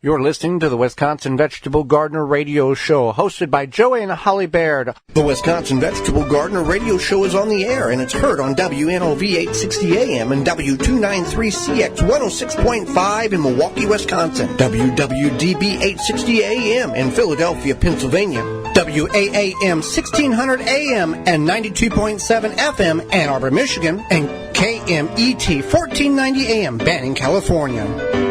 You're listening to the Wisconsin Vegetable Gardener Radio Show, hosted by Joey and Holly Baird. The Wisconsin Vegetable Gardener Radio Show is on the air, and it's heard on WNOV 860 AM and W293CX 106.5 in Milwaukee, Wisconsin, WWDB 860 AM in Philadelphia, Pennsylvania, WAAM 1600 AM and 92.7 FM Ann Arbor, Michigan, and KMET 1490 AM Banning, California.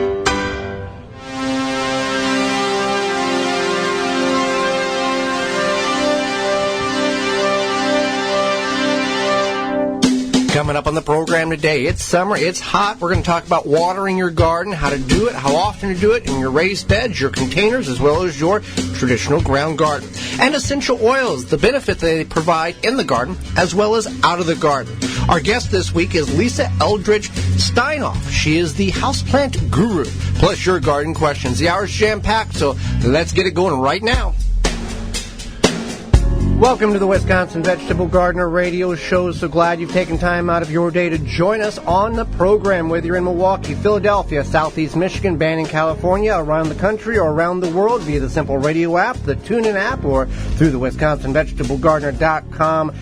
Coming up on the program today, it's summer, it's hot. We're going to talk about watering your garden, how to do it, how often to do it in your raised beds, your containers, as well as your traditional ground garden. And essential oils, the benefit they provide in the garden, as well as out of the garden. Our guest this week is Lisa Eldred Steinkopf. She is the Houseplant Guru. Plus your garden questions. The hour's jam-packed, so let's get it going right now. Welcome to the Wisconsin Vegetable Gardener Radio Show. So glad you've taken time out of your day to join us on the program, whether you're in Milwaukee, Philadelphia, Southeast Michigan, Banning, California, around the country, or around the world via the Simple Radio app, the TuneIn app, or through the WisconsinVegetableGardener.com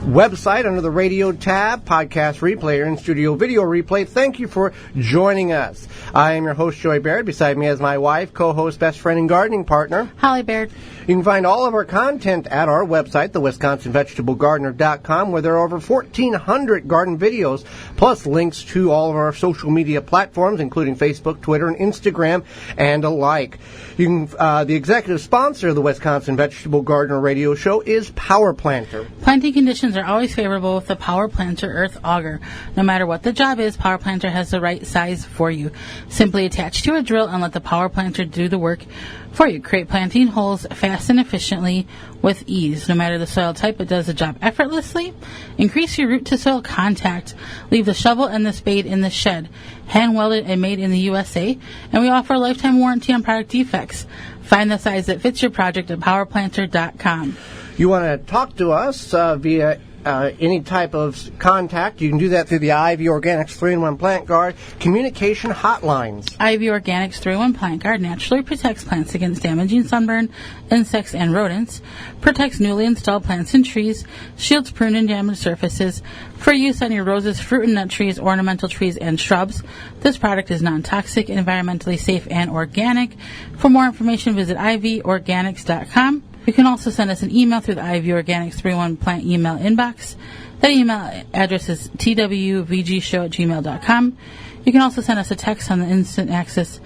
website under the radio tab, podcast replay, or in-studio video replay. Thank you for joining us. I am your host, Joy Baird. Beside me is my wife, co-host, best friend, and gardening partner, Holly Baird. You can find all of our content at our website, the WisconsinVegetableGardener.com, where there are over 1,400 garden videos, plus links to all of our social media platforms, including Facebook, Twitter, and Instagram, and alike. You can, the executive sponsor of the Wisconsin Vegetable Gardener Radio Show is Power Planter. Planting conditions are always favorable with the Power Planter Earth Auger. No matter what the job is, Power Planter has the right size for you. Simply attach to a drill and let the Power Planter do the work for you. Create planting holes fast and efficiently with ease. No matter the soil type, it does the job effortlessly. Increase your root to soil contact. Leave the shovel and the spade in the shed. Hand welded and made in the USA. And we offer a lifetime warranty on product defects. Find the size that fits your project at powerplanter.com. You want to talk to us via any type of contact, you can do that through the IV Organics 3-in-1 Plant Guard communication hotlines. IV Organics 3-in-1 Plant Guard naturally protects plants against damaging sunburn, insects, and rodents, protects newly installed plants and trees, shields pruned and damaged surfaces, for use on your roses, fruit and nut trees, ornamental trees, and shrubs. This product is non-toxic, environmentally safe, and organic. For more information, visit ivorganics.com. You can also send us an email through the IV Organics 3-in-1 Plant email inbox. That email address is twvgshow@gmail.com. You can also send us a text on the Instant Access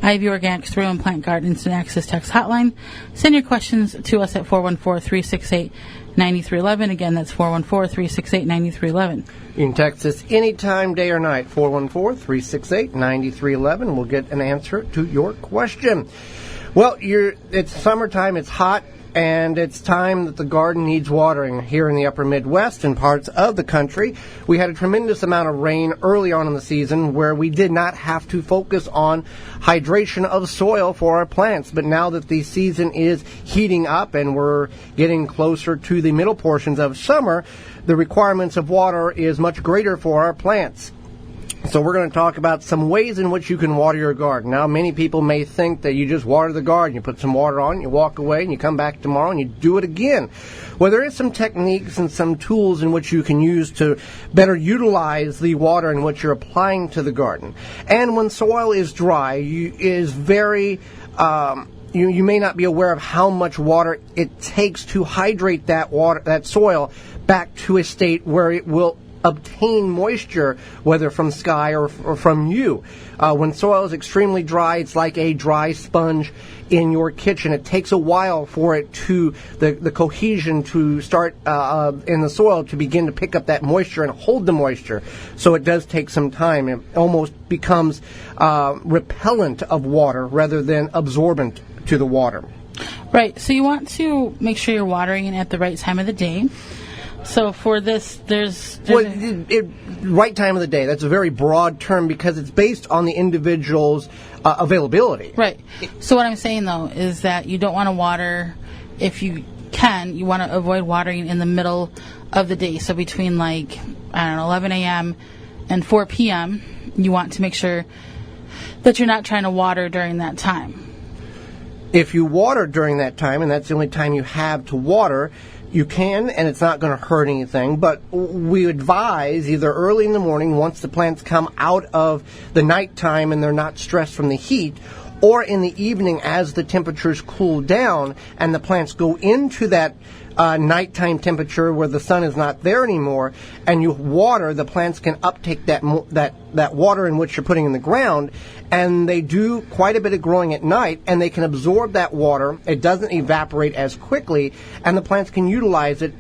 IV Organics 3-in-1 Plant Guard Instant Access text hotline. Send your questions to us at 414-368-9311. Again, that's 414-368-9311. You can text us anytime, day or night, 414-368-9311. We'll get an answer to your question. Well, it's summertime, it's hot, and it's time that the garden needs watering. Here in the upper Midwest and parts of the country, we had a tremendous amount of rain early on in the season where we did not have to focus on hydration of soil for our plants. But now that the season is heating up and we're getting closer to the middle portions of summer, the requirements of water is much greater for our plants. So we're going to talk about some ways in which you can water your garden. Now, many people may think that you just water the garden. You put some water on, you walk away, and you come back tomorrow and you do it again. Well, there is some techniques and some tools in which you can use to better utilize the water in which you're applying to the garden. And when soil is dry, you may not be aware of how much water it takes to hydrate that soil back to a state where it will obtain moisture, whether from sky or from you. When soil is extremely dry, it's like a dry sponge in your kitchen. It takes a while for it to, the cohesion to start in the soil to begin to pick up that moisture and hold the moisture. So it does take some time. It almost becomes repellent of water rather than absorbent to the water. Right. So you want to make sure you're watering it at the right time of the day. So for this, there's right time of the day. That's a very broad term because it's based on the individual's availability. Right. So what I'm saying, though, is that you don't want to water, if you can, you want to avoid watering in the middle of the day. So between 11 a.m. and 4 p.m., you want to make sure that you're not trying to water during that time. If you water during that time, and that's the only time you have to water, you can, and it's not going to hurt anything, but we advise either early in the morning once the plants come out of the nighttime and they're not stressed from the heat, or in the evening as the temperatures cool down and the plants go into that nighttime temperature where the sun is not there anymore, and you water, the plants can uptake that water in which you're putting in the ground, and they do quite a bit of growing at night, and they can absorb that water. It doesn't evaporate as quickly, and the plants can utilize it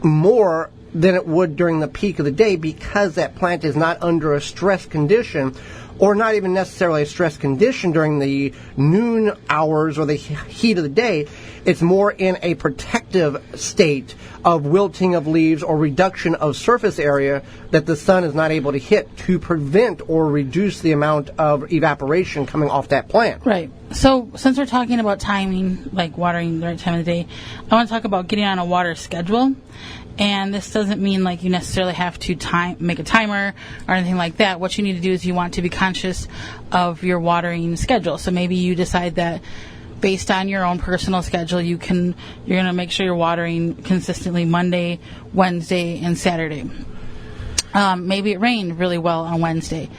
more than it would during the peak of the day because that plant is not under a stress condition, or not even necessarily a stress condition during the noon hours or the heat of the day. It's more in a protective state of wilting of leaves or reduction of surface area that the sun is not able to hit to prevent or reduce the amount of evaporation coming off that plant. Right. So since we're talking about timing, like watering the right time of the day, I want to talk about getting on a water schedule. And this doesn't mean like you necessarily have to make a timer or anything like that. What you need to do is you want to be conscious of your watering schedule. So maybe you decide that based on your own personal schedule, you're going to make sure you're watering consistently Monday, Wednesday, and Saturday. Maybe it rained really well on Wednesday.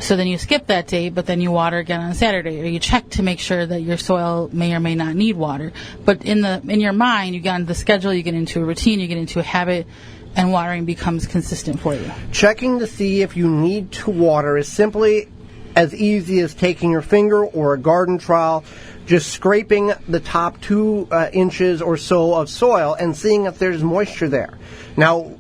So then you skip that day, but then you water again on Saturday, or you check to make sure that your soil may or may not need water. But in your mind, you get on the schedule, you get into a routine, you get into a habit, and watering becomes consistent for you. Checking to see if you need to water is simply as easy as taking your finger or a garden trowel, just scraping the top 2 inches or so of soil and seeing if there's moisture there. Now,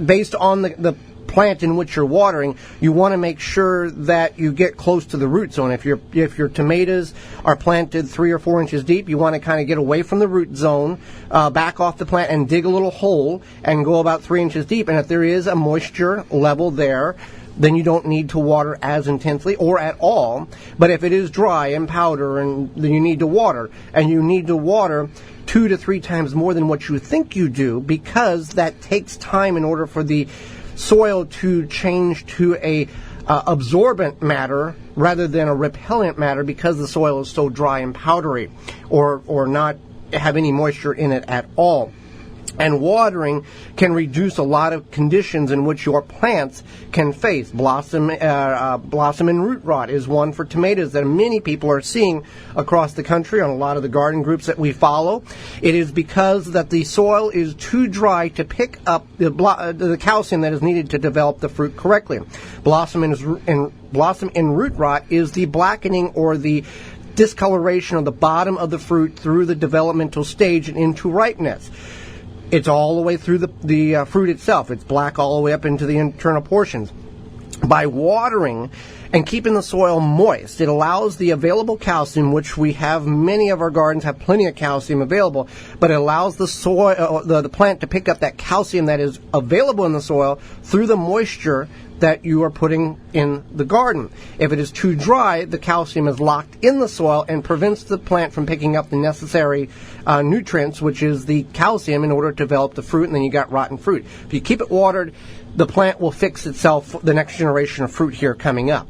based on the plant in which you're watering, you want to make sure that you get close to the root zone. If your tomatoes are planted 3 or 4 inches deep, you want to kind of get away from the root zone, back off the plant and dig a little hole and go about 3 inches deep. And if there is a moisture level there, then you don't need to water as intensely or at all. But if it is dry and powder, and then you need to water, and you need to water 2 to 3 times more than what you think you do, because that takes time in order for the soil to change to a absorbent matter rather than a repellent matter, because the soil is so dry and powdery or not have any moisture in it at all. And watering can reduce a lot of conditions in which your plants can face. Blossom and root rot is one for tomatoes that many people are seeing across the country on a lot of the garden groups that we follow. It is because that the soil is too dry to pick up the calcium that is needed to develop the fruit correctly. Blossom and root rot is the blackening or the discoloration of the bottom of the fruit through the developmental stage and into ripeness. It's all the way through the fruit itself. It's black all the way up into the internal portions. By watering and keeping the soil moist, it allows the available calcium, which we have, many of our gardens have plenty of calcium available, but it allows the soil, the plant to pick up that calcium that is available in the soil through the moisture that you are putting in the garden. If it is too dry, the calcium is locked in the soil and prevents the plant from picking up the necessary nutrients, which is the calcium, in order to develop the fruit, and then you got rotten fruit. If you keep it watered, the plant will fix itself, the next generation of fruit here coming up.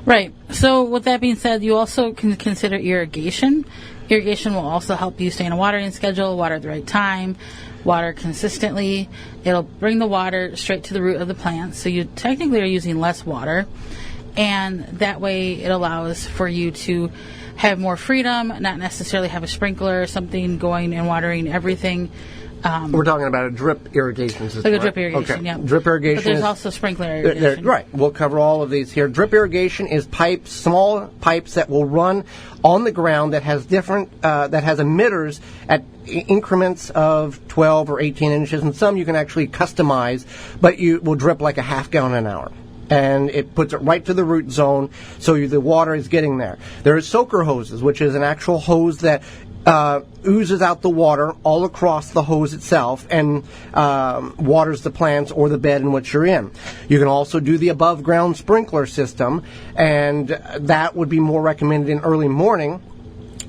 Right. So with that being said, you also can consider irrigation. Irrigation will also help you stay on a watering schedule, water at the right time, water consistently. It'll bring the water straight to the root of the plant, so you technically are using less water, and that way it allows for you to have more freedom, not necessarily have a sprinkler or something going and watering everything. We're talking about a drip irrigation system. Like a drip irrigation, okay. Yeah. Drip irrigation. But there's also sprinkler irrigation. Right. We'll cover all of these here. Drip irrigation is pipes, small pipes that will run on the ground that has different, that has emitters at increments of 12 or 18 inches, and some you can actually customize, but you will drip like a half gallon an hour. And it puts it right to the root zone, so the water is getting there. There is soaker hoses, which is an actual hose that oozes out the water all across the hose itself and waters the plants or the bed in which you're in. You can also do the above ground sprinkler system, and that would be more recommended in early morning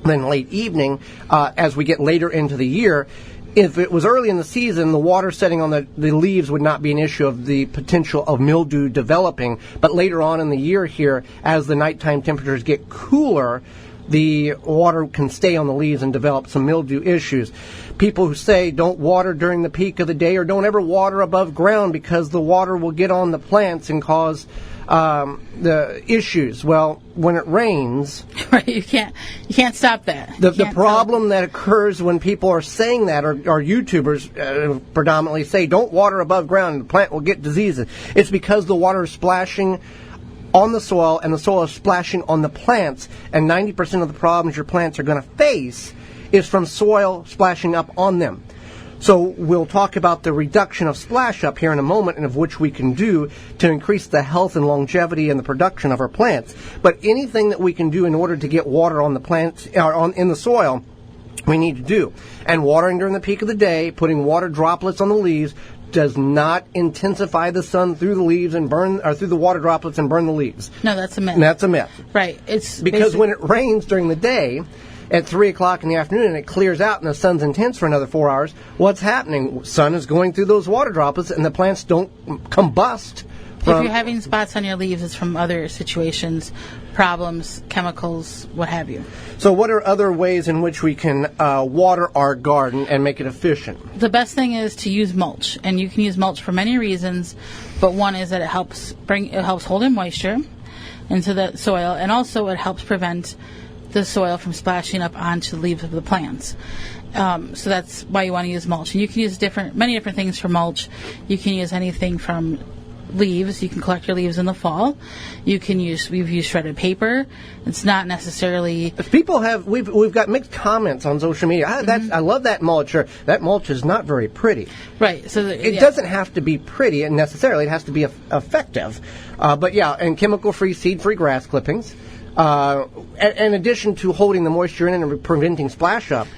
than late evening. As we get later into the year, if it was early in the season, the water setting on the leaves would not be an issue of the potential of mildew developing. But later on in the year here, as the nighttime temperatures get cooler, the water can stay on the leaves and develop some mildew issues. People who say don't water during the peak of the day or don't ever water above ground because the water will get on the plants and cause the issues. Well, when it rains, right, you can't stop that. The problem that occurs when people are saying that, or YouTubers predominantly say don't water above ground and the plant will get diseases. It's because the water is splashing on the soil and the soil is splashing on the plants, and 90% of the problems your plants are going to face is from soil splashing up on them. So we'll talk about the reduction of splash up here in a moment, and of which we can do to increase the health and longevity and the production of our plants. But anything that we can do in order to get water on the plants, or in the soil, we need to do. And watering during the peak of the day, putting water droplets on the leaves, does not intensify the sun through the leaves and burn, or through the water droplets and burn the leaves. No, that's a myth. And that's a myth. Right. It's because when it rains during the day, at 3 o'clock in the afternoon, and it clears out and the sun's intense for another 4 hours, what's happening? Sun is going through those water droplets and the plants don't combust. If you're having spots on your leaves, it's from other situations, problems, chemicals, what have you. So what are other ways in which we can water our garden and make it efficient? The best thing is to use mulch, and you can use mulch for many reasons, but one is that it helps hold in moisture into the soil, and also it helps prevent the soil from splashing up onto the leaves of the plants. So that's why you want to use mulch. And you can use many different things for mulch. You can use anything from leaves. You can collect your leaves in the fall. We've used shredded paper. It's not necessarily. We've got mixed comments on social media. I love that mulch. Or that mulch is not very pretty. Right. So it doesn't have to be pretty necessarily. It has to be effective. But yeah, and chemical-free, seed-free grass clippings. In addition to holding the moisture in and preventing splash up,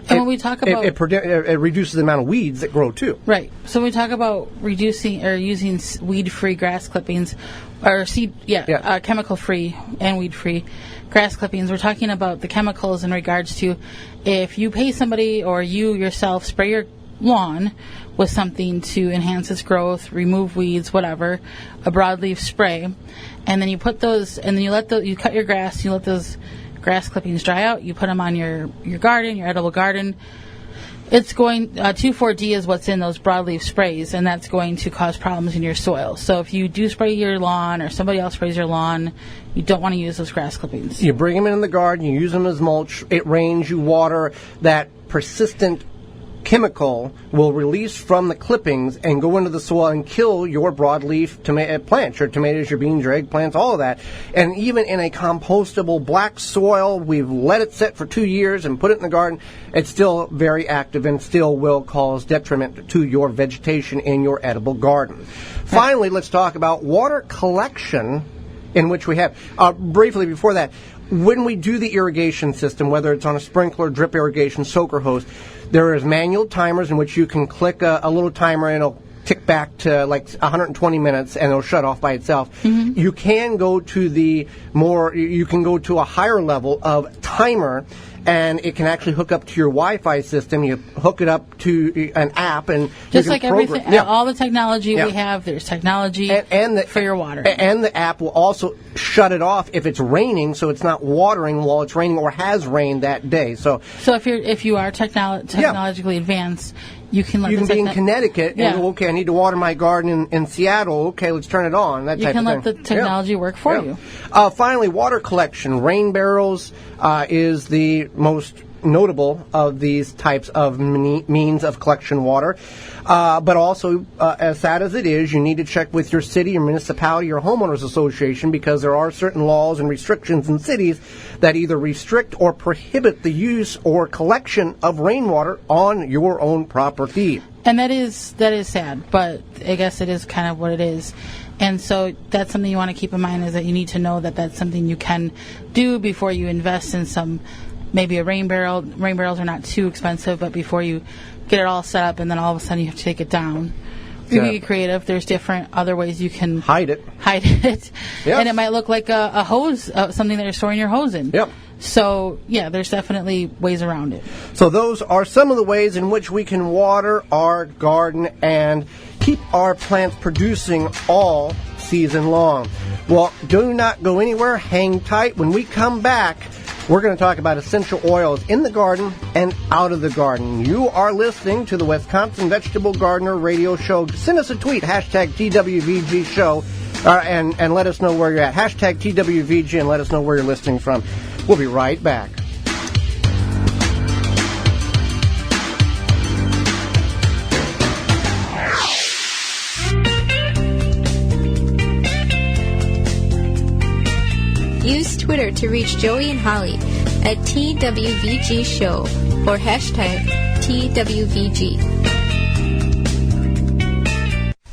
and when we talk about it reduces the amount of weeds that grow too. Right. So when we talk about reducing or using weed-free grass clippings, or chemical-free and weed-free grass clippings, we're talking about the chemicals in regards to if you pay somebody or you yourself spray your lawn with something to enhance its growth, remove weeds, whatever, a broadleaf spray, and then you put those, and then you cut your grass, you let those grass clippings dry out, you put them on your garden, your edible garden. It's going 2,4-D is what's in those broadleaf sprays, and that's going to cause problems in your soil. So if you do spray your lawn or somebody else sprays your lawn, you don't want to use those grass clippings. You bring them in the garden, you use them as mulch, it rains, you water, that persistent chemical will release from the clippings and go into the soil and kill your broadleaf plants, your tomatoes, your beans, your eggplants, all of that. And even in a compostable black soil, we've let it sit for 2 years and put it in the garden, it's still very active and still will cause detriment to your vegetation in your edible garden. Finally, let's talk about water collection, in which we have, briefly before that, when we do the irrigation system, whether it's on a sprinkler, drip irrigation, soaker hose, there is manual timers in which you can click a little timer and it'll tick back to like 120 minutes and it'll shut off by itself. Mm-hmm. You can go to a higher level of timer, and it can actually hook up to your Wi-Fi system. You hook it up to an app, and just like everything, all the technology we have, there's technology for your water. And the app will also shut it off if it's raining, so it's not watering while it's raining or has rained that day. So if you are technologically advanced, you can be in Connecticut and go, okay, I need to water my garden in Seattle. Okay, let's turn it on. That type of thing. You can let the technology work for you. Finally, water collection. Rain barrels is the most notable of these types of means of collection water. But also, as sad as it is, you need to check with your city, your municipality, your homeowners association, because there are certain laws and restrictions in cities that either restrict or prohibit the use or collection of rainwater on your own property. And that is sad, but I guess it is kind of what it is. And so that's something you want to keep in mind, is that you need to know that that's something you can do before you invest in maybe a rain barrel. Rain barrels are not too expensive, but before you get it all set up and then all of a sudden you have to take it down. You can get creative. There's different other ways you can hide it. Yes. And it might look like a hose, something that you're storing your hose in. Yep. So, there's definitely ways around it. So those are some of the ways in which we can water our garden and keep our plants producing all season long. Well, do not go anywhere. Hang tight. When we come back, We're going to talk about essential oils in the garden and out of the garden. You are listening to the Wisconsin Vegetable Gardener Radio Show. Send us a tweet, hashtag TWVG Show, and let us know where you're at. Hashtag TWVG and let us know where you're listening from. We'll be right back. Use Twitter to reach Joey and Holly at TWVG Show or hashtag TWVG.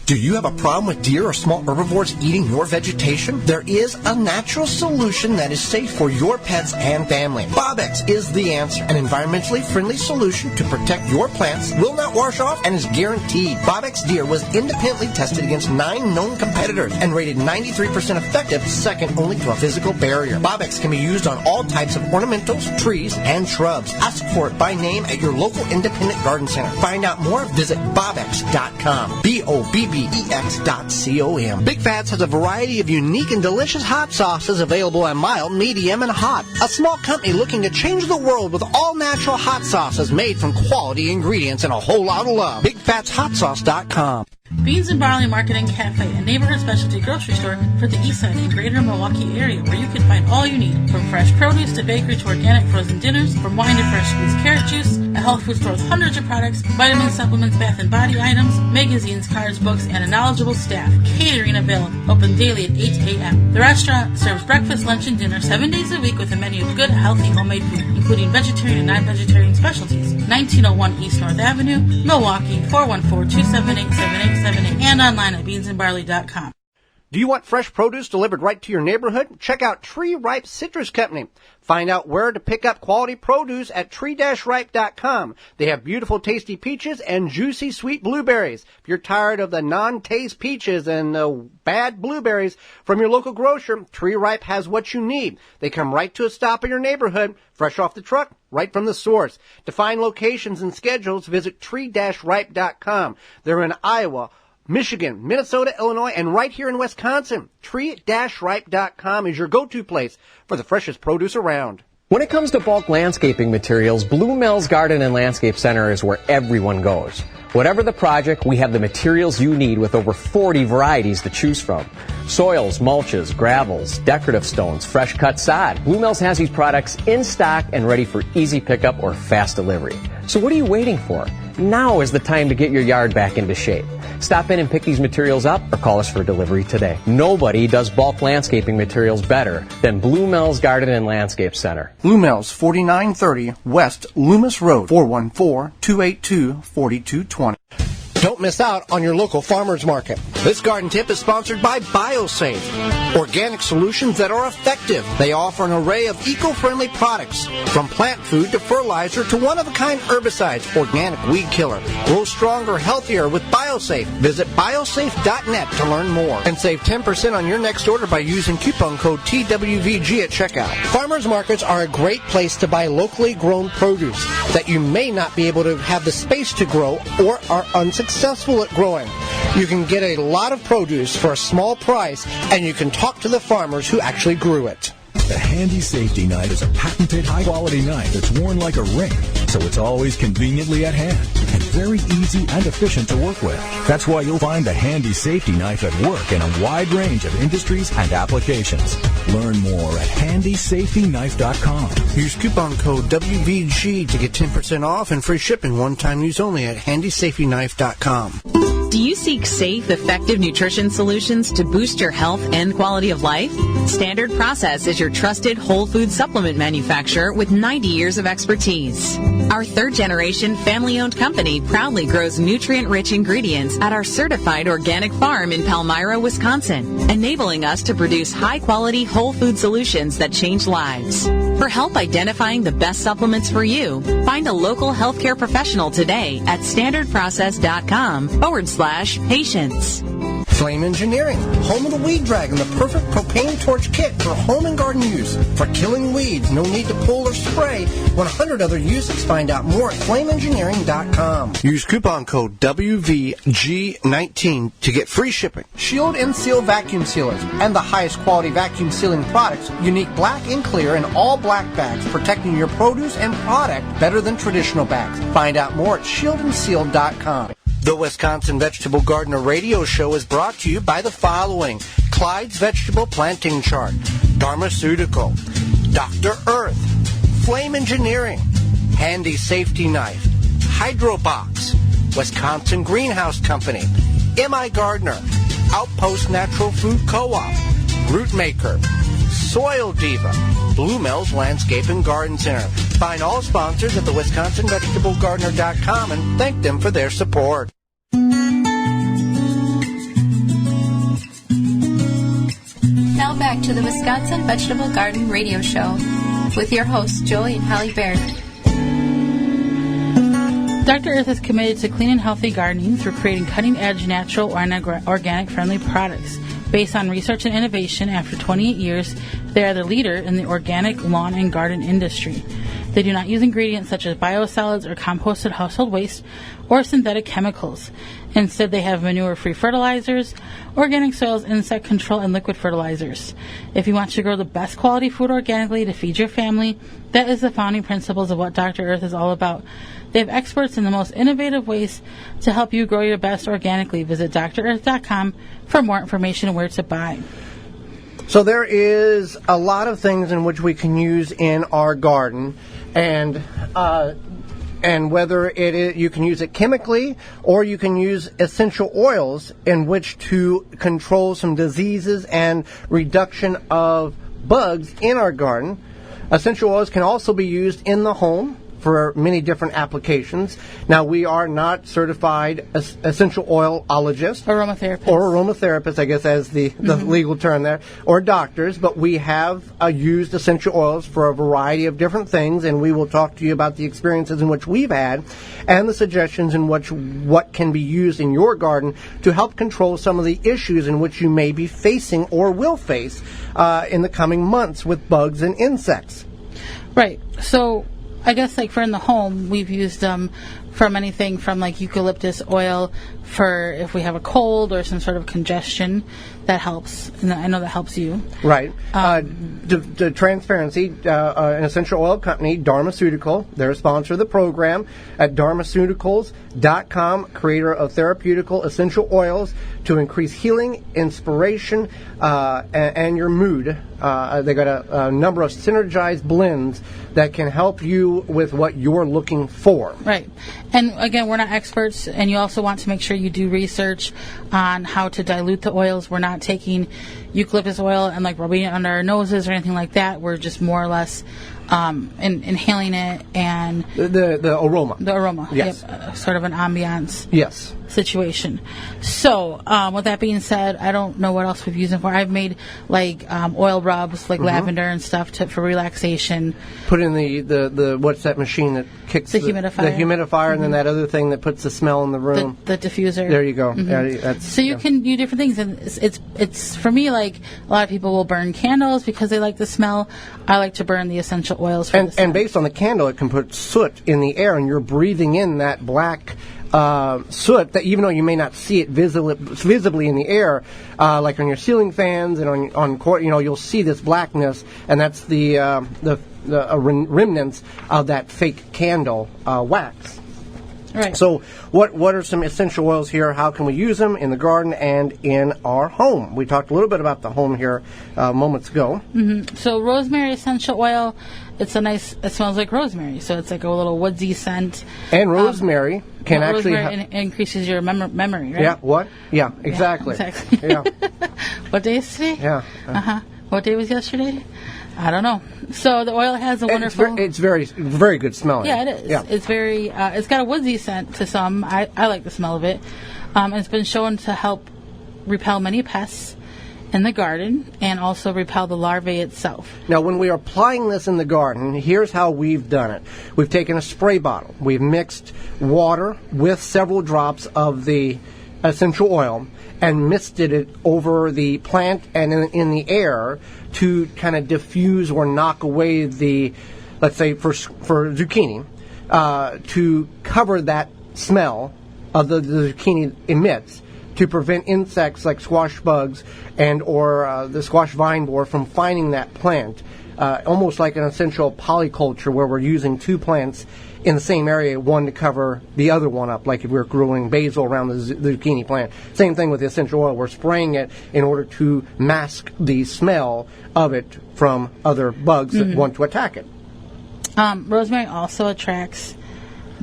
Do you have a problem with deer or small herbivores eating your vegetation? There is a natural solution that is safe for your pets and family. Bobex is the answer. An environmentally friendly solution to protect your plants, will not wash off, and is guaranteed. Bobex Deer was independently tested against 9 known competitors and rated 93% effective, second only to a physical barrier. Bobex can be used on all types of ornamentals, trees, and shrubs. Ask for it by name at your local independent garden center. Find out more, visit bobex.com. BOBBEX.com. Big Fats has a variety of unique and delicious hot sauces available in mild, medium, and hot. A small company looking to change the world with all natural hot sauces made from quality ingredients and a whole lot of love. BigFatsHotSauce.com. Beans and Barley Market and Cafe, a neighborhood specialty grocery store for the east side and greater Milwaukee area, where you can find all you need, from fresh produce to bakery to organic frozen dinners, from wine to fresh squeezed carrot juice, a health food store with hundreds of products, vitamins, supplements, bath and body items, magazines, cards, books, and a knowledgeable staff. Catering available, open daily at 8 a.m. The restaurant serves breakfast, lunch, and dinner 7 days a week with a menu of good, healthy, homemade food, including vegetarian and non-vegetarian specialties. 1901 East North Avenue, Milwaukee, 414-278-7878, and online at beansandbarley.com. Do you want fresh produce delivered right to your neighborhood? Check out Tree Ripe Citrus Company. Find out where to pick up quality produce at tree-ripe.com. They have beautiful, tasty peaches and juicy, sweet blueberries. If you're tired of the non-taste peaches and the bad blueberries from your local grocer, Tree Ripe has what you need. They come right to a stop in your neighborhood, fresh off the truck, right from the source. To find locations and schedules, visit tree-ripe.com. They're in Iowa, Michigan, Minnesota, Illinois, and right here in Wisconsin. Tree-ripe.com is your go-to place for the freshest produce around. When it comes to bulk landscaping materials, Blue Mills Garden and Landscape Center is where everyone goes. Whatever the project, we have the materials you need with over 40 varieties to choose from. Soils, mulches, gravels, decorative stones, fresh cut sod. Blue Mills has these products in stock and ready for easy pickup or fast delivery. So what are you waiting for? Now is the time to get your yard back into shape. Stop in and pick these materials up or call us for delivery today. Nobody does bulk landscaping materials better than Blue Mills Garden and Landscape Center. Blue Mills, 4930 West Loomis Road, 414-282-4220. Don't miss out on your local farmers market. This garden tip is sponsored by BioSafe, organic solutions that are effective. They offer an array of eco-friendly products, from plant food to fertilizer to one-of-a-kind herbicides, organic weed killer. Grow stronger, healthier with BioSafe. Visit biosafe.net to learn more and save 10% on your next order by using coupon code TWVG at checkout. Farmers markets are a great place to buy locally grown produce that you may not be able to have the space to grow or are unsuccessful at growing. You can get a lot of produce for a small price, and you can talk to the farmers who actually grew it. The Handy Safety Knife is a patented high-quality knife that's worn like a ring, so it's always conveniently at hand and very easy and efficient to work with. That's why you'll find the Handy Safety Knife at work in a wide range of industries and applications. Learn more at handysafetyknife.com. Use coupon code WVG to get 10% off and free shipping, one-time use only at handysafetyknife.com. Do you seek safe, effective nutrition solutions to boost your health and quality of life? Standard Process is your trusted whole food supplement manufacturer with 90 years of expertise. Our third-generation family-owned company proudly grows nutrient-rich ingredients at our certified organic farm in Palmyra, Wisconsin, enabling us to produce high-quality whole food solutions that change lives. For help identifying the best supplements for you, find a local healthcare professional today at standardprocess.com/patients. Flame Engineering, home of the Weed Dragon, the perfect propane torch kit for home and garden use. For killing weeds, no need to pull or spray. 100 other uses. Find out more at flameengineering.com. Use coupon code WVG19 to get free shipping. Shield and Seal vacuum sealers and the highest quality vacuum sealing products. Unique black and clear and all black bags, protecting your produce and product better than traditional bags. Find out more at shieldandseal.com. The Wisconsin Vegetable Gardener Radio Show is brought to you by the following: Clyde's Vegetable Planting Chart, Dharmaceutical, Dr. Earth, Flame Engineering, Handy Safety Knife, Hydrobox, Wisconsin Greenhouse Company, M.I. Gardner, Outpost Natural Food Co-op, Rootmaker, Soil Diva, Blue Mills Landscape and Garden Center. Find all sponsors at the WisconsinVegetableGardener.com and thank them for their support. Now back to the Wisconsin Vegetable Garden Radio Show with your hosts, Joey and Holly Baird. Dr. Earth is committed to clean and healthy gardening through creating cutting-edge natural and organic-friendly products. Based on research and innovation, after 28 years, they are the leader in the organic lawn and garden industry. They do not use ingredients such as biosolids or composted household waste or synthetic chemicals. Instead, they have manure-free fertilizers, organic soils, insect control, and liquid fertilizers. If you want to grow the best quality food organically to feed your family, that is the founding principles of what Dr. Earth is all about. They have experts in the most innovative ways to help you grow your best organically. Visit drearth.com for more information on where to buy. So there is a lot of things in which we can use in our garden, and whether it is, you can use it chemically or you can use essential oils in which to control some diseases and reduction of bugs in our garden. Essential oils can also be used in the home for many different applications. Now, we are not certified essential oilologists. Aromatherapists, I guess, as the legal term there, or doctors, but we have used essential oils for a variety of different things, and we will talk to you about the experiences in which we've had and the suggestions in which what can be used in your garden to help control some of the issues in which you may be facing or will face in the coming months with bugs and insects. Right. So I guess, like, for in the home, we've used them from anything from, like, eucalyptus oil for if we have a cold or some sort of congestion. That helps. And I know that helps you. Right. The transparency, an essential oil company, Dharmaceutical, they're a sponsor of the program at dharmaceuticals.com, creator of therapeutical essential oils to increase healing, inspiration, and your mood. They got a number of synergized blends that can help you with what you're looking for. Right. And again, we're not experts, and you also want to make sure you do research on how to dilute the oils. We're not taking eucalyptus oil and, like, rubbing it under our noses or anything like that. We're just more or less inhaling it and the aroma. The aroma. Yes. Yep. Sort of an ambiance. Yes. Situation. So, with that being said, I don't know what else we've used them for. I've made, like, oil rubs, like lavender and stuff for relaxation. Put in the what's that machine that kicks the humidifier. The humidifier, and then that other thing that puts the smell in the room. The diffuser. There you go. Yeah, so you can do different things, and it's for me, like, a lot of people will burn candles because they like the smell. I like to burn the essential oils for the scent. And based on the candle, it can put soot in the air, and you're breathing in that black soot that, even though you may not see it visibly in the air, like on your ceiling fans and on you'll see this blackness, and that's the remnants of that fake candle wax. Right. So what are some essential oils here? How can we use them in the garden and in our home? We talked a little bit about the home here moments ago. Mm-hmm. So rosemary essential oil, it smells like rosemary. So it's like a little woodsy scent. And rosemary can actually... Rosemary increases your memory, right? Yeah, what? Yeah, exactly. Yeah, exactly. Yeah. What day is today? Yeah. What day was yesterday? I don't know. So the oil has a wonderful... It's very, very good smelling. Yeah, it is. Yeah. It's very... it's got a woodsy scent to some. I like the smell of it. It's been shown to help repel many pests in the garden and also repel the larvae itself. Now, when we are applying this in the garden, here's how we've done it. We've taken a spray bottle. We've mixed water with several drops of the essential oil and misted it over the plant and in the air to kind of diffuse or knock away the, let's say for zucchini, to cover that smell of the zucchini emits, to prevent insects like squash bugs and or the squash vine borer from finding that plant. Almost like an essential polyculture where we're using two plants in the same area, one to cover the other one up, like if we were growing basil around the zucchini plant. Same thing with the essential oil. We're spraying it in order to mask the smell of it from other bugs that want to attack it. Rosemary also attracts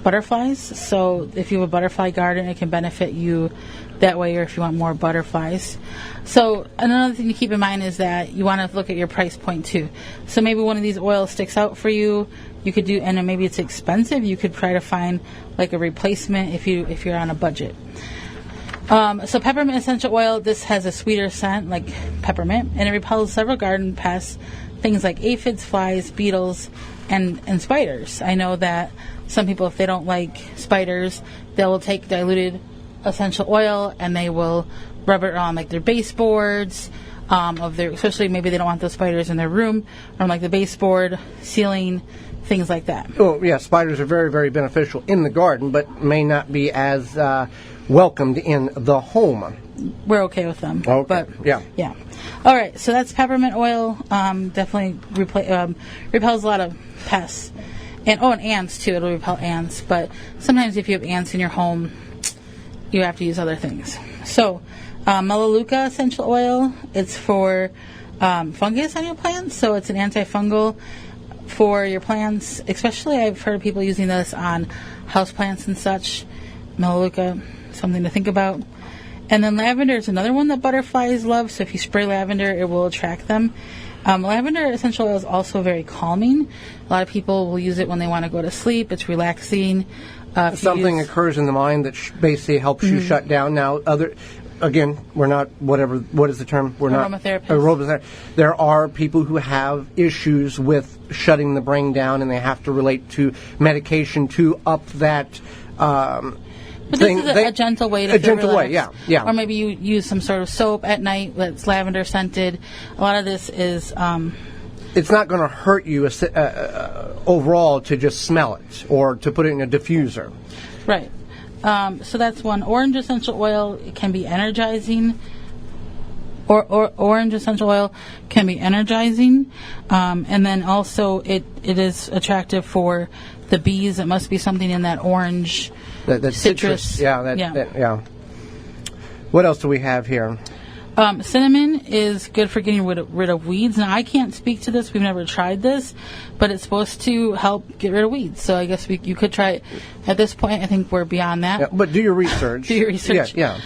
butterflies, so if you have a butterfly garden, it can benefit you that way, or if you want more butterflies. So another thing to keep in mind is that you want to look at your price point too. So maybe one of these oils sticks out for you. You could do, and then maybe it's expensive. You could try to find like a replacement if you're on a budget. So peppermint essential oil, this has a sweeter scent like peppermint, and it repels several garden pests, things like aphids, flies, beetles, and spiders. I know that some people, if they don't like spiders, they will take diluted essential oil and they will rub it on like their baseboards, especially maybe they don't want those spiders in their room, or on like the baseboard, ceiling, things like that. Oh yeah, spiders are very, very beneficial in the garden, but may not be as welcomed in the home. We're okay with them. Okay. But yeah. All right, so that's peppermint oil. Definitely repels a lot of pests. And ants too. It'll repel ants. But sometimes if you have ants in your home, you have to use other things. So Melaleuca essential oil, it's for fungus on your plants. So it's an antifungal for your plants. Especially I've heard of people using this on houseplants and such. Melaleuca, something to think about. And then lavender is another one that butterflies love. So if you spray lavender, it will attract them. Lavender essential oil is also very calming. A lot of people will use it when they want to go to sleep. It's relaxing. Something occurs in the mind that basically helps you shut down. Now, we're not what is the term? We're aromatherapists. There are people who have issues with shutting the brain down, and they have to relate to medication to up that. But this is a gentle way to feel relaxed. Way, yeah. Or maybe you use some sort of soap at night that's lavender scented. A lot of this is... it's not going to hurt you overall to just smell it or to put it in a diffuser. Right. So that's one. Orange essential oil, it can be energizing. Or orange essential oil can be energizing. And then also it is attractive for the bees. It must be something in that orange... That citrus. Yeah. What else do we have here? Cinnamon is good for getting rid of weeds. Now, I can't speak to this. We've never tried this, but it's supposed to help get rid of weeds. So I guess you could try it. At this point, I think we're beyond that. Yeah, but do your research. Yeah.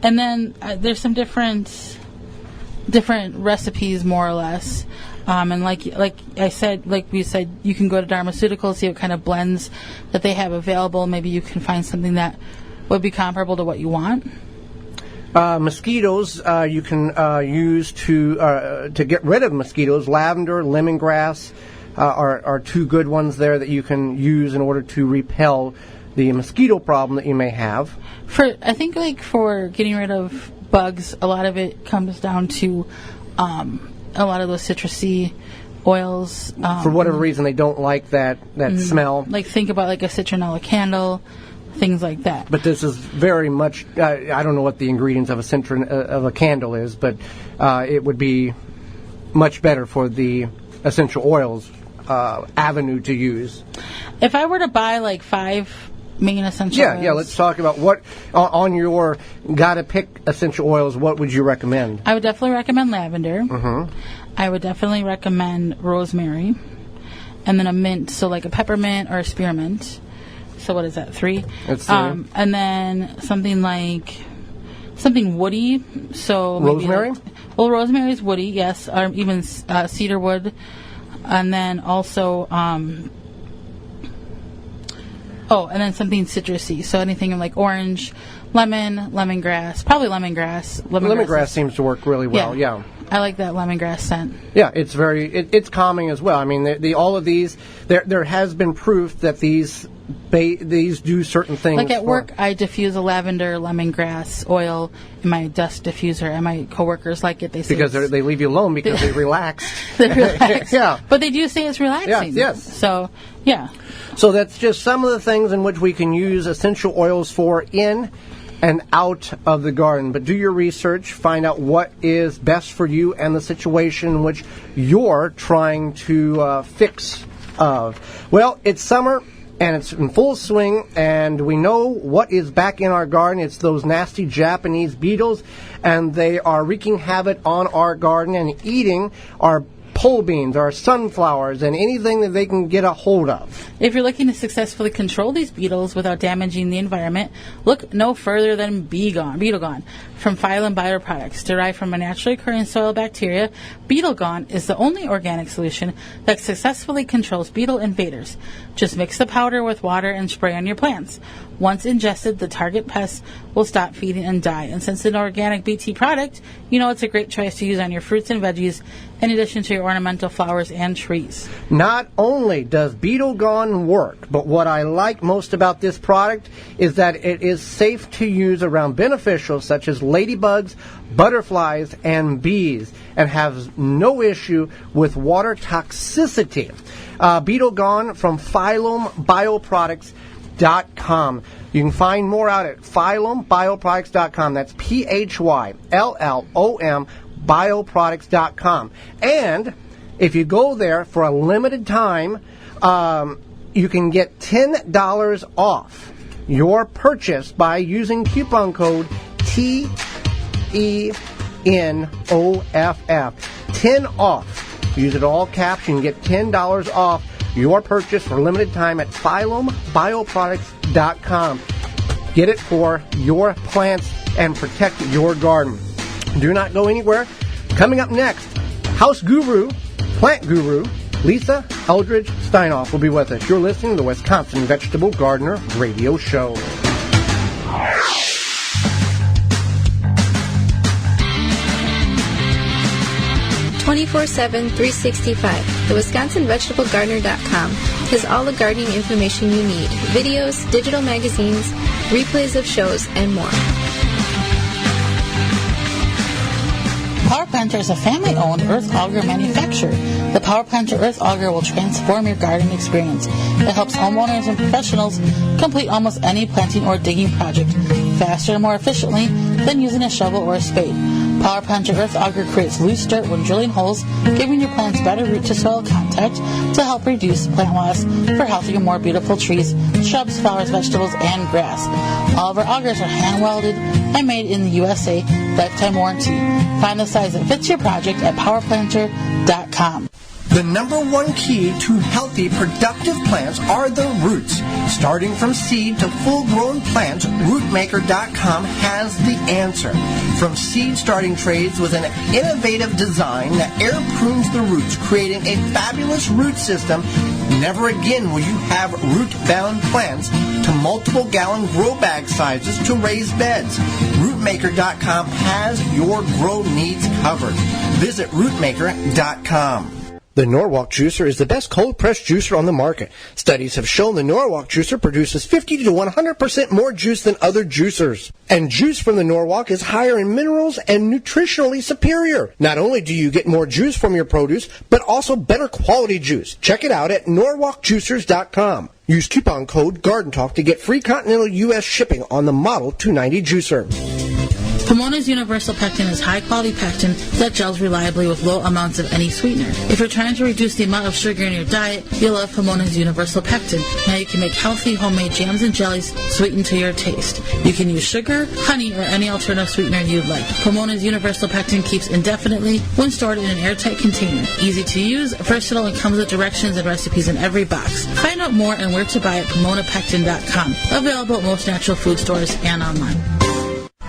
And then there's some different recipes, more or less. And like we said, you can go to Dharmaceuticals, see what kind of blends that they have available. Maybe you can find something that would be comparable to what you want. Mosquitoes, you can use to get rid of mosquitoes. Lavender, lemongrass are two good ones there that you can use in order to repel the mosquito problem that you may have. I think for getting rid of bugs, a lot of it comes down to a lot of those citrusy oils. For whatever reason, they don't like that smell. Like think about like a citronella candle, things like that. But this is very much, I don't know what the ingredients of a candle is, but it would be much better for the essential oils avenue to use. If I were to buy like 5 main essential oils. Yeah, let's talk about what, on your gotta pick essential oils, what would you recommend? I would definitely recommend lavender. Mm-hmm. I would definitely recommend rosemary. And then a mint, so like a peppermint or a spearmint. So what is that, 3? That's 3. And then something woody. So rosemary? Rosemary is woody, yes. Or even cedar wood. And then also... and then something citrusy. So anything like orange, lemon, lemongrass. Probably lemongrass. Lemongrass seems to work really well, yeah. I like that lemongrass scent. Yeah, it's it's calming as well. I mean, all of these, there has been proof that these do certain things. Like at work, I diffuse a lavender lemongrass oil in my dust diffuser, and my coworkers like it. They say because they leave you alone because they relax. They relax. Yeah, but they do say it's relaxing. Yes. So yeah. So that's just some of the things in which we can use essential oils for in and out of the garden. But do your research, find out what is best for you and the situation in which you're trying to fix of. Well, it's summer and it's in full swing, and we know what is back in our garden. It's those nasty Japanese beetles, and they are wreaking havoc on our garden and eating our pole beans, our sunflowers, and anything that they can get a hold of. If you're looking to successfully control these beetles without damaging the environment, look no further than Beetle Gone. From Phylum Bioproducts, derived from a naturally occurring soil bacteria, Beetle Gone is the only organic solution that successfully controls beetle invaders. Just mix the powder with water and spray on your plants. Once ingested, the target pests will stop feeding and die. And since it's an organic BT product, you know it's a great choice to use on your fruits and veggies in addition to your ornamental flowers and trees. Not only does Beetle Gone work, but what I like most about this product is that it is safe to use around beneficials such as ladybugs, butterflies, and bees, and has no issue with water toxicity. Beetle Gone from PhylumBioproducts.com. You can find more out at PhylumBioproducts.com. That's PhylLLOM bioproducts.com. And if you go there for a limited time, you can get $10 off your purchase by using coupon code TENOFF. 10 off. Use it all caps. You can get $10 off your purchase for a limited time at PhylumBioproducts.com. Get it for your plants and protect your garden. Do not go anywhere. Coming up next, House Guru, Plant Guru, Lisa Eldred Steinkopf will be with us. You're listening to the Wisconsin Vegetable Gardener Radio Show. (24/7, 365). The WisconsinVegetableGardener.com has all the gardening information you need: videos, digital magazines, replays of shows, and more. Power Planter is a family-owned earth auger manufacturer. The Power Planter Earth Auger will transform your garden experience. It helps homeowners and professionals complete almost any planting or digging project faster and more efficiently than using a shovel or a spade. Power Planter Earth Auger creates loose dirt when drilling holes, giving your plants better root-to-soil contact to help reduce plant loss for healthier, more beautiful trees, shrubs, flowers, vegetables, and grass. All of our augers are hand-welded and made in the USA, lifetime warranty. Find the size that fits your project at powerplanter.com. The number one key to healthy, productive plants are the roots. Starting from seed to full-grown plants, rootmaker.com has the answer. From seed starting trays with an innovative design that air prunes the roots, creating a fabulous root system, never again will you have root-bound plants, to multiple gallon grow bag sizes to raised beds. Rootmaker.com has your grow needs covered. Visit rootmaker.com. The Norwalk Juicer is the best cold-pressed juicer on the market. Studies have shown the Norwalk Juicer produces 50 to 100% more juice than other juicers. And juice from the Norwalk is higher in minerals and nutritionally superior. Not only do you get more juice from your produce, but also better quality juice. Check it out at norwalkjuicers.com. Use coupon code GardenTalk to get free continental U.S. shipping on the Model 290 juicer. Pomona's Universal Pectin is high-quality pectin that gels reliably with low amounts of any sweetener. If you're trying to reduce the amount of sugar in your diet, you'll love Pomona's Universal Pectin. Now you can make healthy homemade jams and jellies sweetened to your taste. You can use sugar, honey, or any alternative sweetener you'd like. Pomona's Universal Pectin keeps indefinitely when stored in an airtight container. Easy to use, versatile, and comes with directions and recipes in every box. Find out more and where to buy at PomonaPectin.com. Available at most natural food stores and online.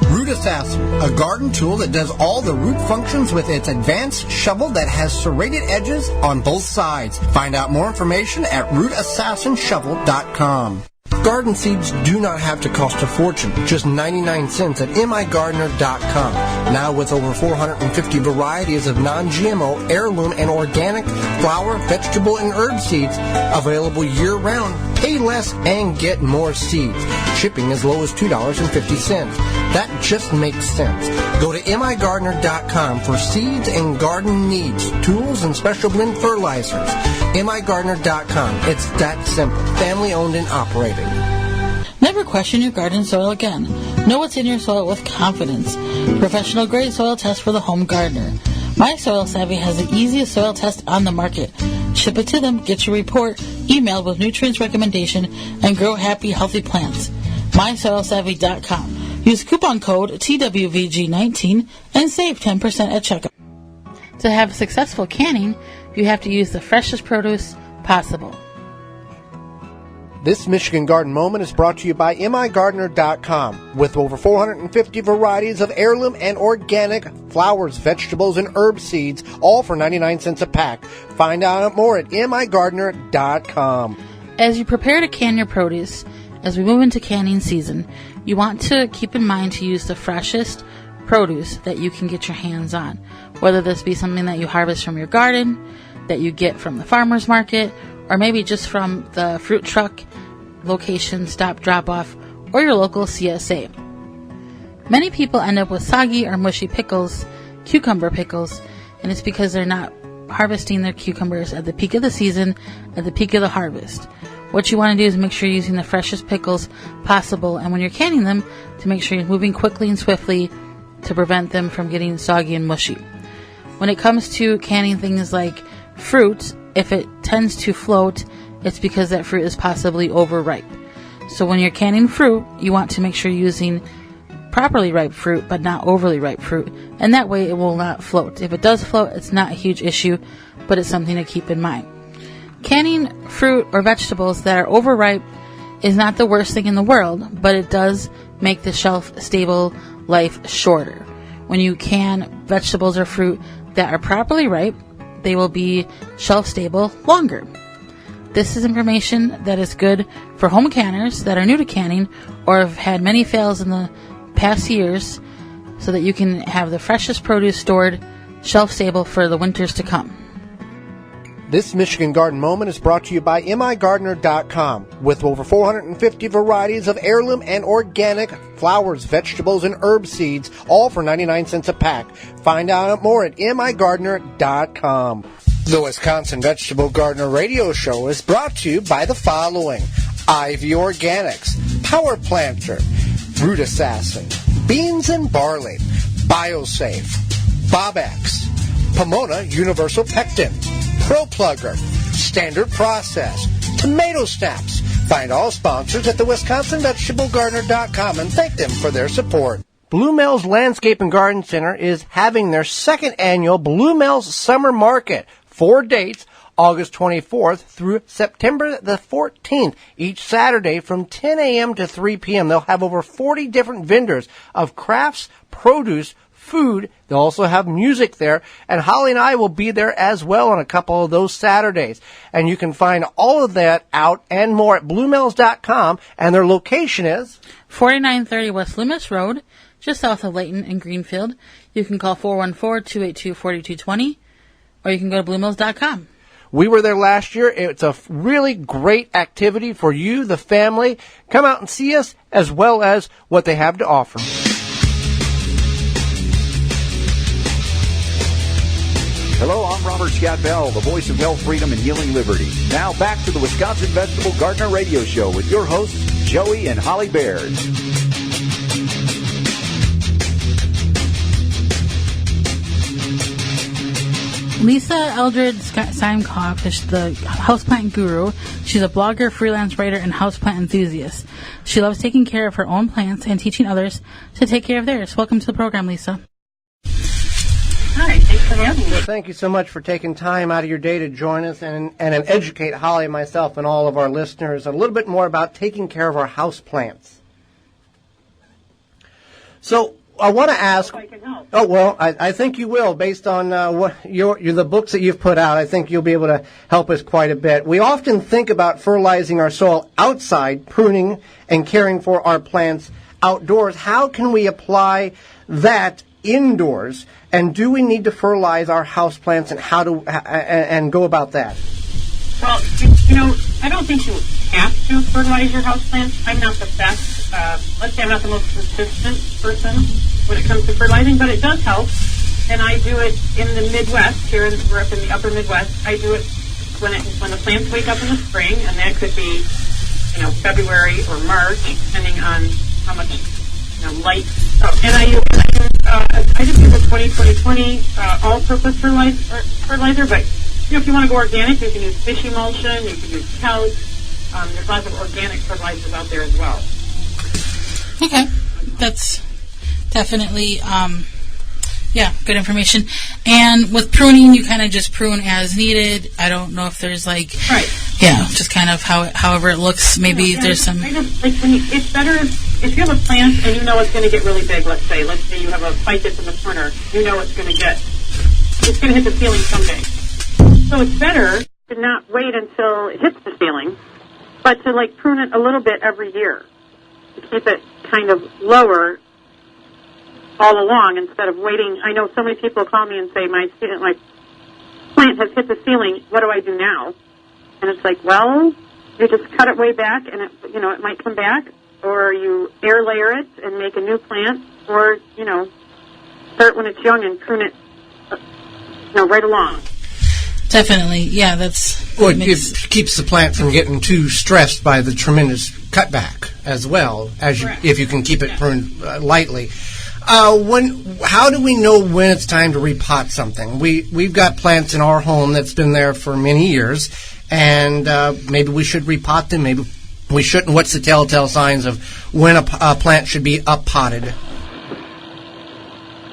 Root Assassin, a garden tool that does all the root functions with its advanced shovel that has serrated edges on both sides. Find out more information at rootAssassinShovel.com. Garden seeds do not have to cost a fortune, just 99 cents at migardener.com. Now with over 450 varieties of non-GMO, heirloom, and organic flower, vegetable, and herb seeds available year-round. Pay less and get more seeds. Shipping as low as $2.50. That just makes sense. Go to migardener.com for seeds and garden needs, tools, and special blend fertilizers. migardener.com. It's that simple. Family owned and operated. Never question your garden soil again. Know what's in your soil with confidence. Professional grade soil test for the home gardener. My Soil Savvy has the easiest soil test on the market. Ship it to them, get your report, emailed with nutrients recommendation, and grow happy, healthy plants. MySoilSavvy.com. Use coupon code TWVG19 and save 10% at checkout. To have successful canning, you have to use the freshest produce possible. This Michigan Garden Moment is brought to you by migardener.com. With over 450 varieties of heirloom and organic flowers, vegetables, and herb seeds, all for 99 cents a pack. Find out more at migardener.com. As you prepare to can your produce, as we move into canning season, you want to keep in mind to use the freshest produce that you can get your hands on. Whether this be something that you harvest from your garden, that you get from the farmer's market, or maybe just from the fruit truck location, stop, drop off, or your local CSA. Many people end up with soggy or mushy pickles, cucumber pickles, and it's because they're not harvesting their cucumbers at the peak of the season, at the peak of the harvest. What you want to do is make sure you're using the freshest pickles possible, and when you're canning them, to make sure you're moving quickly and swiftly to prevent them from getting soggy and mushy. When it comes to canning things like fruit, if it tends to float, it's because that fruit is possibly overripe. So when you're canning fruit, you want to make sure you're using properly ripe fruit, but not overly ripe fruit, and that way it will not float. If it does float, it's not a huge issue, but it's something to keep in mind. Canning fruit or vegetables that are overripe is not the worst thing in the world, but it does make the shelf-stable life shorter. When you can vegetables or fruit that are properly ripe, they will be shelf-stable longer. This is information that is good for home canners that are new to canning or have had many fails in the past years, so that you can have the freshest produce stored shelf-stable for the winters to come. This Michigan Garden Moment is brought to you by migardener.com. With over 450 varieties of heirloom and organic flowers, vegetables, and herb seeds, all for 99 cents a pack. Find out more at migardener.com. The Wisconsin Vegetable Gardener Radio Show is brought to you by the following: Ivy Organics, Power Planter, Root Assassin, Beans and Barley, BioSafe, Bobex, Pomona Universal Pectin, Pro Plugger, Standard Process, Tomato Snaps. Find all sponsors at the WisconsinVegetableGardener.com and thank them for their support. Blue Mills Landscape and Garden Center is having their second annual Blue Mills Summer Market. 4 dates, August 24th through September the 14th, each Saturday from 10 a.m. to 3 p.m. They'll have over 40 different vendors of crafts, produce, food. They'll also have music there, and Holly and I will be there as well on a couple of those Saturdays. And you can find all of that out and more at BlueMills.com, and their location is 4930 West Loomis Road, just south of Layton and Greenfield. You can call 414-282-4220, or you can go to BlueMills.com. We were there last year. It's a really great activity for you, the family. Come out and see us, as well as what they have to offer. Hello, I'm Robert Scott Bell, the voice of health, freedom, and healing liberty. Now back to the Wisconsin Vegetable Gardener Radio Show with your hosts, Joey and Holly Baird. Lisa Eldred Steinkopf is the Houseplant Guru. She's a blogger, freelance writer, and houseplant enthusiast. She loves taking care of her own plants and teaching others to take care of theirs. Welcome to the program, Lisa. Hi, thanks for having me. Well, thank you so much for taking time out of your day to join us and educate Holly and myself and all of our listeners a little bit more about taking care of our house plants. So, I want to ask. I can help. Oh, well, I think you will, based on what the books that you've put out. I think you'll be able to help us quite a bit. We often think about fertilizing our soil outside, pruning and caring for our plants outdoors. How can we apply that indoors? And do we need to fertilize our houseplants, and go about that? Well, I don't think you have to fertilize your houseplants. I'm not the best. Let's say I'm not the most consistent person when it comes to fertilizing, but it does help. And I do it in the Midwest. We're up in the upper Midwest. I do it when the plants wake up in the spring, and that could be, February or March, depending on how much light. And I just use a 20-20-20 all-purpose fertilizer, but if you want to go organic, you can use fishy emulsion, you can use couch. There's lots of organic fertilizers out there as well. Okay, that's definitely good information. And with pruning, you kind of just prune as needed. I don't know if there's just kind of however it looks. Maybe there's some. It's better if you have a plant and you know it's going to get really big. Let's say you have a ficus in the corner. You know it's going to hit the ceiling someday. So it's better to not wait until it hits the ceiling, but to prune it a little bit every year to keep it kind of lower all along instead of waiting. I know so many people call me and say, my plant has hit the ceiling. What do I do now? And it's well, you just cut it way back, and it might come back, or you air layer it and make a new plant, or start when it's young and prune it right along. Definitely, yeah, that's... Well, it keeps the plant from getting too stressed by the tremendous cutback as well, if you can keep it pruned lightly. How do we know when it's time to repot something? We've got plants in our home that's been there for many years, and maybe we should repot them, maybe we shouldn't. What's the telltale signs of when a plant should be up-potted?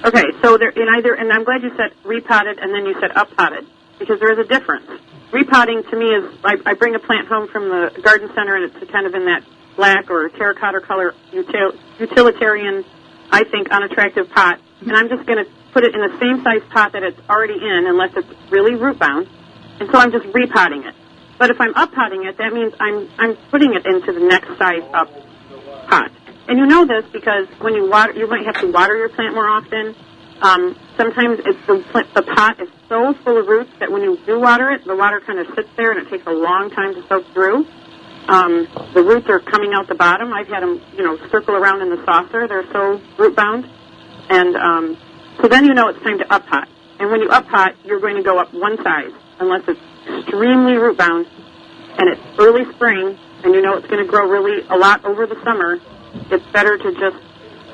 Okay, so and I'm glad you said repotted and then you said up-potted, because there is a difference. Repotting to me is, I bring a plant home from the garden center and it's kind of in that black or terracotta color utilitarian, I think, unattractive pot, and I'm just going to put it in the same size pot that it's already in unless it's really root bound, and so I'm just repotting it. But if I'm up-potting it, that means I'm putting it into the next size up pot. And you know this because when you water, you might have to water your plant more often. Sometimes the pot is so full of roots that when you do water it, the water kind of sits there and it takes a long time to soak through. The roots are coming out the bottom. I've had them, circle around in the saucer. They're so root bound. And so then you know it's time to up-pot. And when you up-pot, you're going to go up one size unless it's extremely root bound and it's early spring and you know it's going to grow really a lot over the summer. It's better to just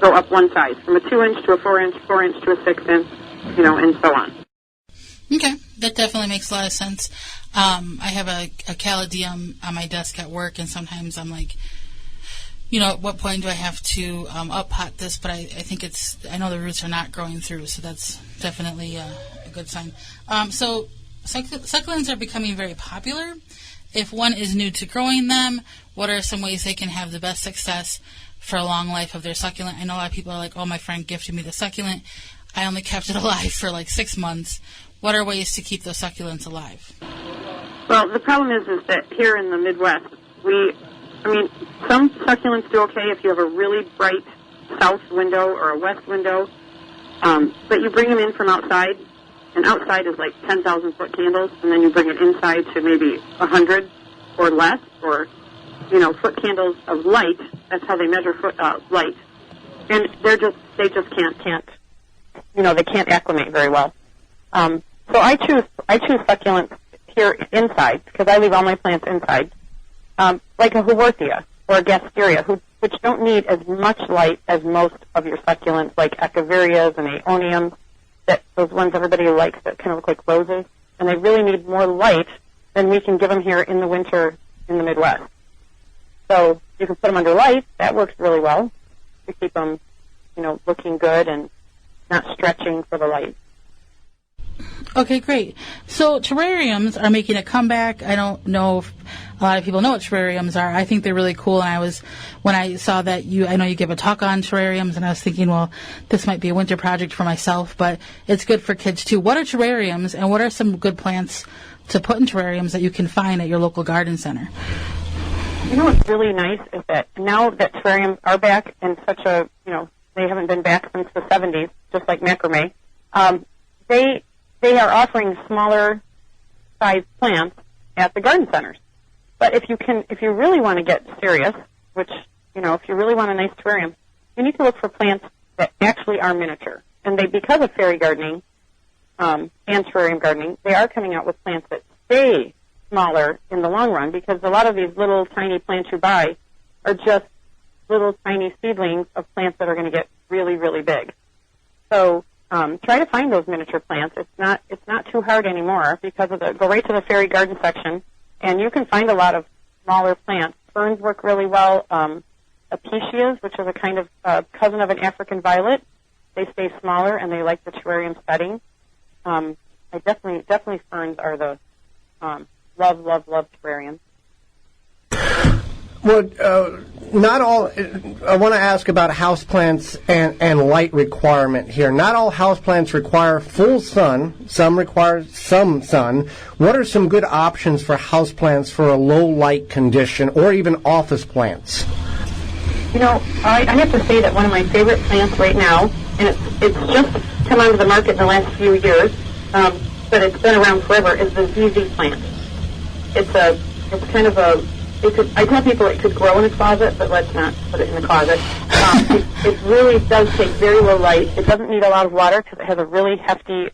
go up one size, from a 2-inch to a 4-inch, 4-inch to a 6-inch, and so on. Okay, that definitely makes a lot of sense. I have a caladium on my desk at work, and sometimes I'm like, at what point do I have to up-pot this? But I think I know the roots are not growing through, so that's definitely a good sign. So succulents are becoming very popular. If one is new to growing them, what are some ways they can have the best success for a long life of their succulent? I know a lot of people are like, oh, my friend gifted me the succulent. I only kept it alive for 6 months. What are ways to keep those succulents alive? Well, the problem is that here in the Midwest, some succulents do okay if you have a really bright south window or a west window, but you bring them in from outside, and outside is 10,000-foot candles, and then you bring it inside to maybe 100 or less, or foot candles of light. That's how they measure light, and they just can't. They can't acclimate very well. So I choose succulents here inside because I leave all my plants inside, like a Haworthia or a Gasteria, which don't need as much light as most of your succulents, like Echeverias and Aeoniums, those ones everybody likes that kind of look like roses, and they really need more light than we can give them here in the winter in the Midwest. So you can put them under light. That works really well to keep them, looking good and not stretching for the light. Okay, great. So terrariums are making a comeback. I don't know if a lot of people know what terrariums are. I think they're really cool, and when I saw that I know you give a talk on terrariums, and I was thinking, well, this might be a winter project for myself, but it's good for kids too. What are terrariums, and what are some good plants to put in terrariums that you can find at your local garden center? You know what's really nice is that now that terrariums are back in such a, they haven't been back since the 70s, just like macrame, they are offering smaller size plants at the garden centers. But if you really want to get serious, which, if you really want a nice terrarium, you need to look for plants that actually are miniature. And because of fairy gardening and terrarium gardening, they are coming out with plants that stay smaller in the long run, because a lot of these little tiny plants you buy are just little tiny seedlings of plants that are going to get really, really big. So try to find those miniature plants. It's not too hard anymore because go right to the fairy garden section, and you can find a lot of smaller plants. Ferns work really well. Acacias, which is a kind of cousin of an African violet, they stay smaller and they like the terrarium setting. I definitely ferns are the love terrariums. Well, not all. I want to ask about houseplants and light requirement here. Not all houseplants require full sun. Some require some sun. What are some good options for houseplants for a low light condition, or even office plants? I have to say that one of my favorite plants right now, and it's just come onto the market in the last few years, but it's been around forever, is the ZZ plant. It's kind of a. I tell people it could grow in a closet, but let's not put it in the closet. It really does take very low light. It doesn't need a lot of water because it has a really hefty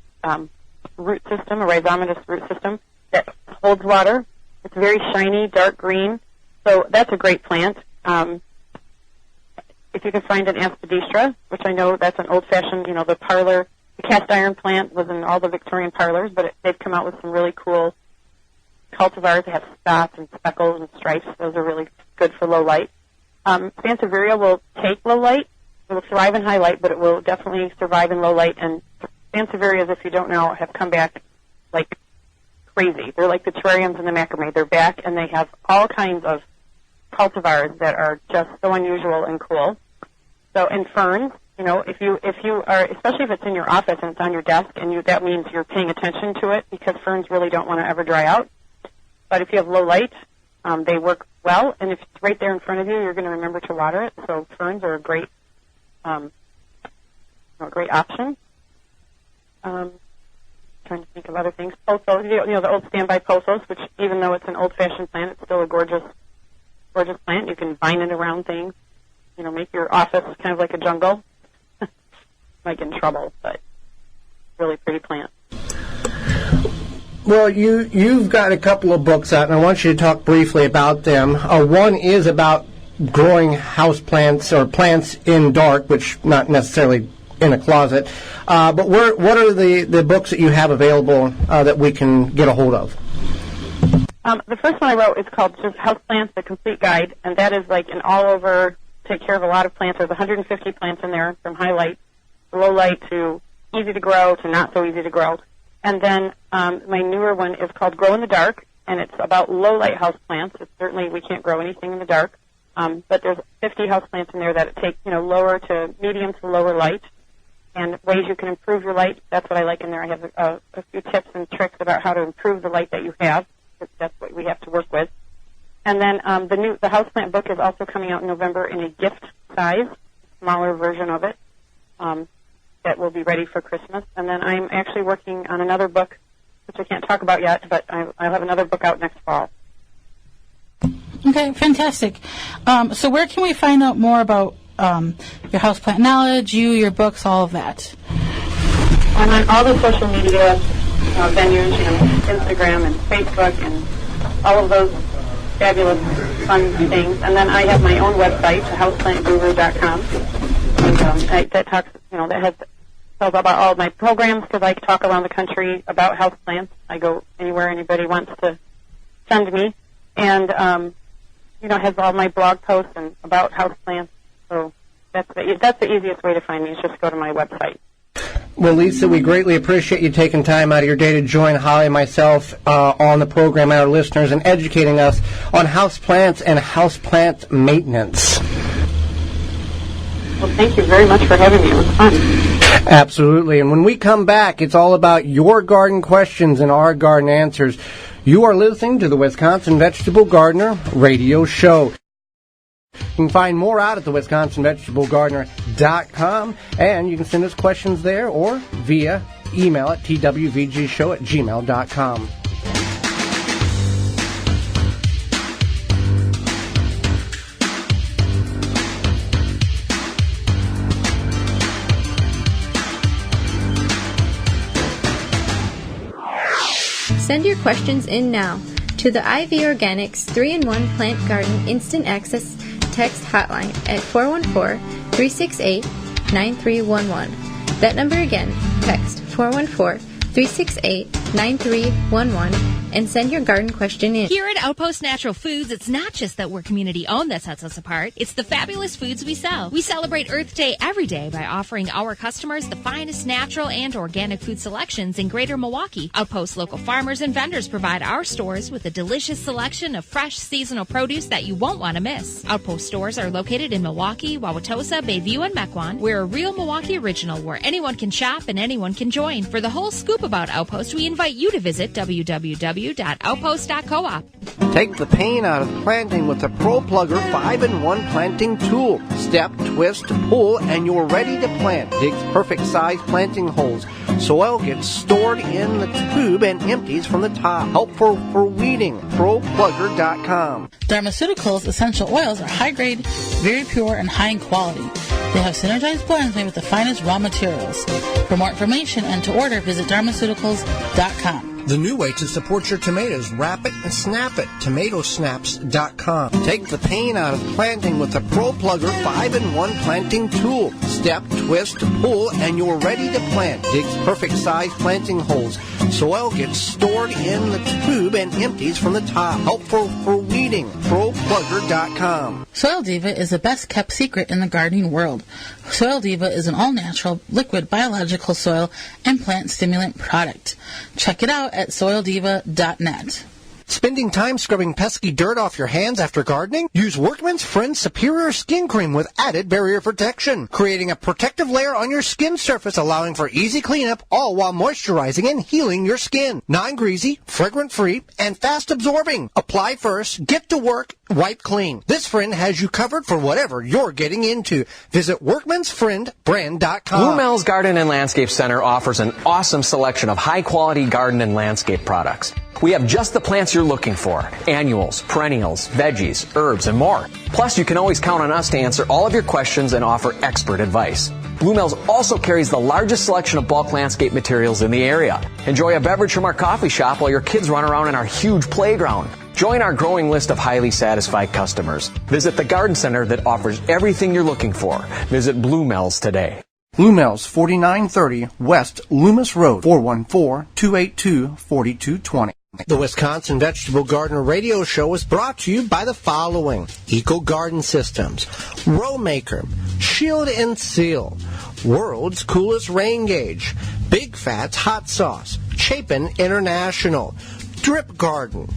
root system, a rhizomatous root system that holds water. It's very shiny, dark green. So that's a great plant. If you can find an aspidistra, which I know that's an old-fashioned, the cast iron plant was in all the Victorian parlors, but they've come out with some really cool cultivars that have spots and speckles and stripes. Those are really good for low light. Sansevieria will take low light. It will thrive in high light, but it will definitely survive in low light. And Sansevierias, if you don't know, have come back like crazy. They're like the terrariums and the macrame. They're back, and they have all kinds of cultivars that are just so unusual and cool. So, and ferns, if you are, especially if it's in your office and it's on your desk, and that means you're paying attention to it, because ferns really don't want to ever dry out. But if you have low light, they work well, and if it's right there in front of you, you're going to remember to water it. So ferns are a great option. Trying to think of other things. Pothos, the old standby pothos, which even though it's an old-fashioned plant, it's still a gorgeous plant. You can vine it around things. Make your office kind of like a jungle. Might get in trouble, but really pretty plant. Well, you've got a couple of books out, and I want you to talk briefly about them. One is about growing house plants or plants in dark, which not necessarily in a closet. But what are the books that you have available that we can get a hold of? The first one I wrote is called just Houseplants, The Complete Guide, and that is like an all-over, take care of a lot of plants. There's 150 plants in there, from high light to low light to easy to grow to not so easy to grow. And then my newer one is called Grow in the Dark, and it's about low-light houseplants. Certainly we can't grow anything in the dark, but there's 50 houseplants in there that take lower to medium to lower light, and ways you can improve your light. That's what I like in there. I have a few tips and tricks about how to improve the light that you have. That's what we have to work with. And then the houseplant book is also coming out in November in a gift size, smaller version of it. That will be ready for Christmas. And then I'm actually working on another book, which I can't talk about yet, but I'll have another book out next fall. Okay, fantastic. So where can we find out more about your houseplant knowledge, your books, all of that? I'm on all the social media venues, Instagram and Facebook and all of those fabulous, fun things. And then I have my own website, houseplantguru.com, and that talks, tells about all of my programs, because I talk around the country about houseplants. I go anywhere anybody wants to send me, and has all my blog posts and about houseplants. So that's the easiest way to find me, is just go to my website. Well, Lisa, we greatly appreciate you taking time out of your day to join Holly and myself on the program and our listeners and educating us on houseplants and houseplant maintenance. Well, thank you very much for having me. It was fun. Absolutely. And when we come back, it's all about your garden questions and our garden answers. You are listening to the Wisconsin Vegetable Gardener Radio Show. You can find more out at the WisconsinVegetableGardener.com, and you can send us questions there or via email at twvgshow@gmail.com. Send your questions in now to the IV Organics 3-in-1 Plant Garden Instant Access text hotline at 414-368-9311. That number again, text 414-368-9311 and send your garden question in. Here at Outpost Natural Foods, it's not just that we're community-owned that sets us apart. It's the fabulous foods we sell. We celebrate Earth Day every day by offering our customers the finest natural and organic food selections in Greater Milwaukee. Outpost local farmers and vendors provide our stores with a delicious selection of fresh seasonal produce that you won't want to miss. Outpost stores are located in Milwaukee, Wauwatosa, Bayview, and Mequon. We're a real Milwaukee original where anyone can shop and anyone can join. For the whole scoop about Outpost, we invite you to visit www.outpost.coop. Take the pain out of planting with the Pro Plugger 5-in-1 planting tool. Step, twist, pull, and you're ready to plant. Digs perfect size planting holes. Soil gets stored in the tube and empties from the top. Helpful for weeding. ProPlugger.com. Pharmaceuticals essential oils are high grade, very pure, and high in quality. They have synergized blends made with the finest raw materials. For more information and to order, visit Pharmaceuticals.com. The new way to support your tomatoes. Wrap it and snap it. TomatoSnaps.com. Take the pain out of planting with the Pro Plugger 5-in-1 planting tool. Step, twist, pull, and you're ready to plant. Digs perfect size planting holes. Soil gets stored in the tube and empties from the top. Helpful for weeding. ProPlugger.com. Soil Diva is the best kept secret in the gardening world. Soil Diva is an all-natural, liquid, biological soil and plant stimulant product. Check it out at soildiva.net. Spending time scrubbing pesky dirt off your hands after gardening? Use Workman's Friend Superior Skin Cream with added barrier protection, creating a protective layer on your skin surface, allowing for easy cleanup, all while moisturizing and healing your skin. Non-greasy, fragrant-free, and fast-absorbing. Apply first, get to work, wipe clean. This friend has you covered for whatever you're getting into. Visit workmansfriendbrand.com. Blue Mel's Garden and Landscape Center offers an awesome selection of high-quality garden and landscape products. We have just the plants you're looking for: annuals, perennials, veggies, herbs, and more. Plus, you can always count on us to answer all of your questions and offer expert advice. Blue Mel's also carries the largest selection of bulk landscape materials in the area. Enjoy a beverage from our coffee shop while your kids run around in our huge playground. Join our growing list of highly satisfied customers. Visit the garden center that offers everything you're looking for. Visit Blue Mel's today. Blue Mel's, 4930 West Loomis Road, 414-282-4220. The Wisconsin Vegetable Gardener Radio Show is brought to you by the following: Eco Garden Systems, Row Maker, Shield and Seal, World's Coolest Rain Gauge, Big Fats Hot Sauce, Chapin International, Drip Garden,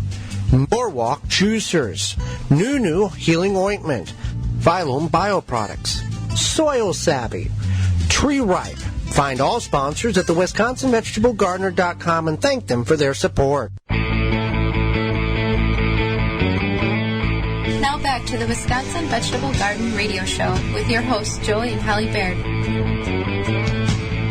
Norwalk Juicers, Nunu Healing Ointment, Phylum Bioproducts, Soil Savvy, Tree Ripe. Find all sponsors at the WisconsinVegetableGardener.com and thank them for their support. Now back to the Wisconsin Vegetable Garden Radio Show with your hosts, Joey and Holly Baird.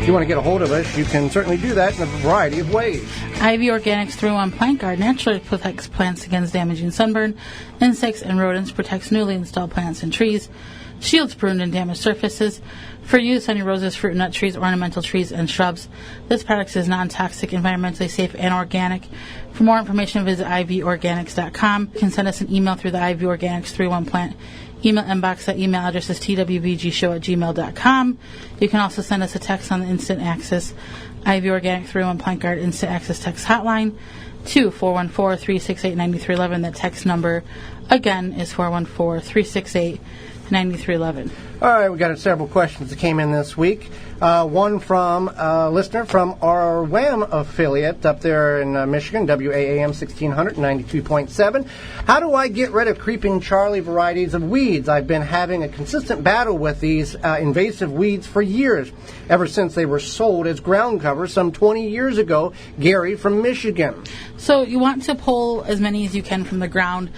If you want to get a hold of us, you can certainly do that in a variety of ways. IV Organics 3-in-1 Plant Guard naturally protects plants against damaging sunburn, insects, and rodents, protects newly installed plants and trees, shields pruned and damaged surfaces, for use on your roses, fruit and nut trees, ornamental trees, and shrubs. This product is non-toxic, environmentally safe, and organic. For more information, visit ivorganics.com. You can send us an email through the IV Organics 3-in-1 Plant email inbox. That email address is twvgshow@gmail.com. You can also send us a text on the Instant Access IV Organic 3-in-1 Plant Guard Instant Access text hotline to 414-368-9311. That text number, again, is 414-368-9311. 9311. All right, we got several questions that came in this week. One from a listener from our WAAM affiliate up there in Michigan, WAAM 1600, 92.7. How do I get rid of creeping Charlie varieties of weeds? I've been having a consistent battle with these invasive weeds for years, ever since they were sold as ground cover some 20 years ago. Gary from Michigan. So you want to pull as many as you can from the ground.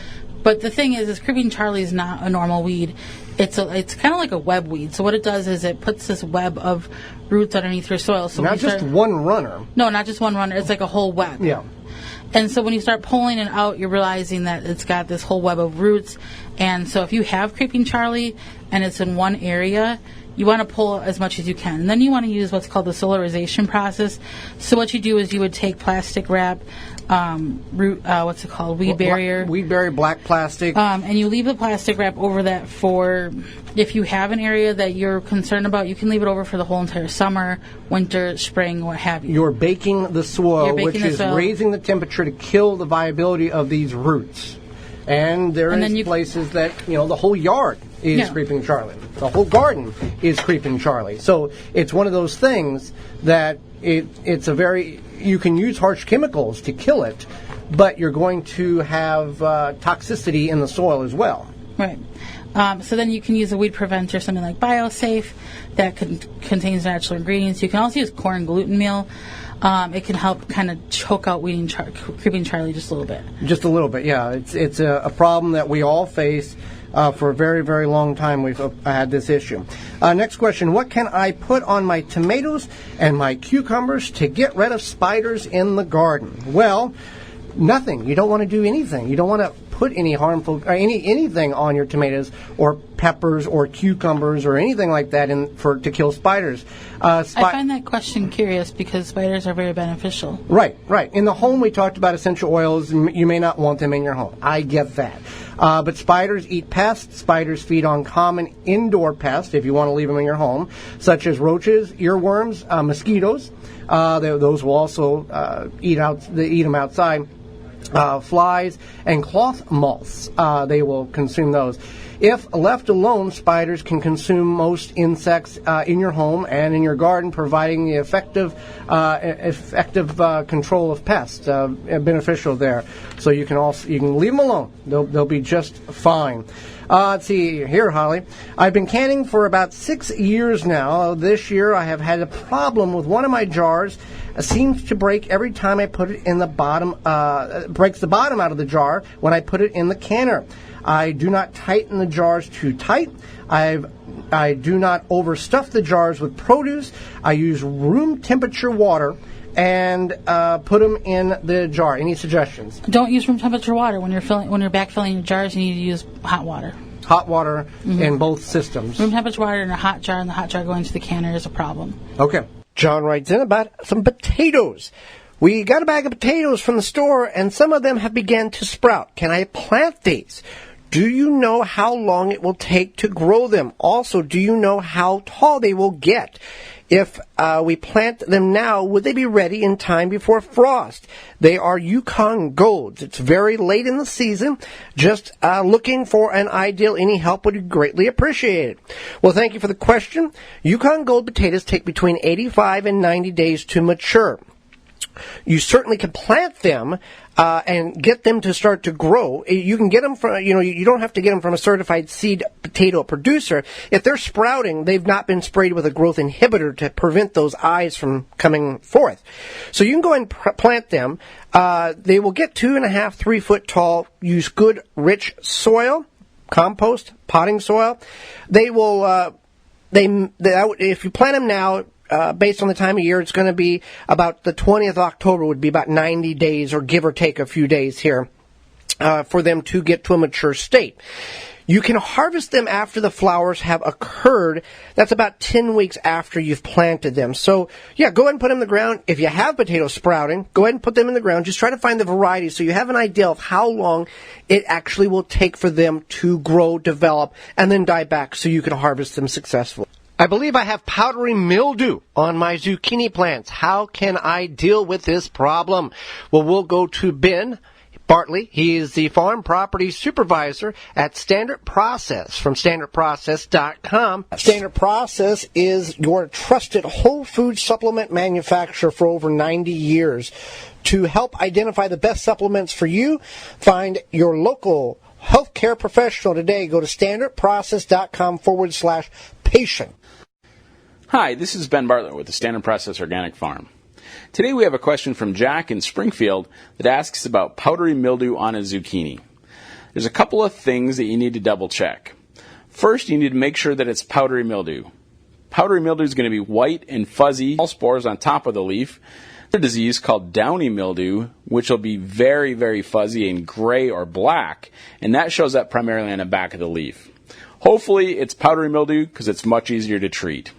But the thing is creeping Charlie is not a normal weed. It's kind of like a web weed. So what it does is it puts this web of roots underneath your soil. So not just one runner. No, not just one runner. It's like a whole web. Yeah. And so when you start pulling it out, you're realizing that it's got this whole web of roots. And so if you have creeping Charlie and it's in one area, you want to pull as much as you can. And then you want to use what's called the solarization process. So what you do is you would take plastic wrap, what's it called? Weed barrier. Weed barrier, black plastic. And you leave the plastic wrap over that for, if you have an area that you're concerned about, you can leave it over for the whole entire summer, winter, spring, what have you. You're baking the soil, which is raising the temperature to kill the viability of these roots. And there is places that, the whole yard is creeping Charlie. The whole garden is creeping Charlie. So it's one of those things that it's a very, you can use harsh chemicals to kill it, but you're going to have toxicity in the soil as well. Right. So then you can use a weed preventer, something like BioSafe, that contains natural ingredients. You can also use corn gluten meal. It can help kind of choke out creeping Charlie just a little bit. Just a little bit, yeah. It's a problem that we all face. For a very, very long time we've had this issue. Next question, what can I put on my tomatoes and my cucumbers to get rid of spiders in the garden? Well, nothing. You don't want to do anything. You don't want to put any harmful anything on your tomatoes or peppers or cucumbers or anything like that to kill spiders. I find that question curious because spiders are very beneficial. Right. In the home, we talked about essential oils. You may not want them in your home. I get that. But spiders eat pests. Spiders feed on common indoor pests, if you want to leave them in your home, such as roaches, earworms, mosquitoes. Those will also eat them outside. Flies and cloth moths, they will consume those. If left alone, spiders can consume most insects in your home and in your garden, providing the effective control of pests, beneficial there. So you can leave them alone; they'll be just fine. Let's see here, Holly. I've been canning for about 6 years now. This year, I have had a problem with one of my jars. It seems to break every time I put it in the bottom. Breaks the bottom out of the jar when I put it in the canner. I do not tighten the jars too tight. I do not overstuff the jars with produce. I use room temperature water and put them in the jar. Any suggestions? Don't use room temperature water when you're backfilling your jars. You need to use hot water. Hot water in both systems. Room temperature water in a hot jar, and the hot jar going to the canner is a problem. Okay. John writes in about some potatoes. We got a bag of potatoes from the store, and some of them have begun to sprout. Can I plant these? Do you know how long it will take to grow them? Also, do you know how tall they will get? If we plant them now, would they be ready in time before frost? They are Yukon Golds. It's very late in the season. Just looking for an ideal. Any help would be greatly appreciated. Well, thank you for the question. Yukon Gold potatoes take between 85 and 90 days to mature. You certainly can plant them and get them to start to grow. You can get them from, you don't have to get them from a certified seed potato producer. If they're sprouting, they've not been sprayed with a growth inhibitor to prevent those eyes from coming forth. So you can go and plant them. They will get 2.5, 3 foot tall. Use good, rich soil, compost, potting soil. They will, if you plant them now, based on the time of year, it's going to be about the 20th of October would be about 90 days or give or take a few days here for them to get to a mature state. You can harvest them after the flowers have occurred. That's about 10 weeks after you've planted them. So, yeah, go ahead and put them in the ground. If you have potatoes sprouting, go ahead and put them in the ground. Just try to find the variety so you have an idea of how long it actually will take for them to grow, develop, and then die back so you can harvest them successfully. I believe I have powdery mildew on my zucchini plants. How can I deal with this problem? Well, we'll go to Ben Bartley. He is the Farm Property Supervisor at Standard Process from standardprocess.com. Standard Process is your trusted whole food supplement manufacturer for over 90 years. To help identify the best supplements for you, find your local healthcare professional today. Go to standardprocess.com/patient. Hi, this is Ben Bartlett with the Standard Process Organic Farm. Today we have a question from Jack in Springfield that asks about powdery mildew on a zucchini. There's a couple of things that you need to double check. First, you need to make sure that it's powdery mildew. Powdery mildew is going to be white and fuzzy, all spores on top of the leaf. A disease called downy mildew, which will be very, very fuzzy and gray or black, and that shows up primarily on the back of the leaf. Hopefully it's powdery mildew because it's much easier to treat.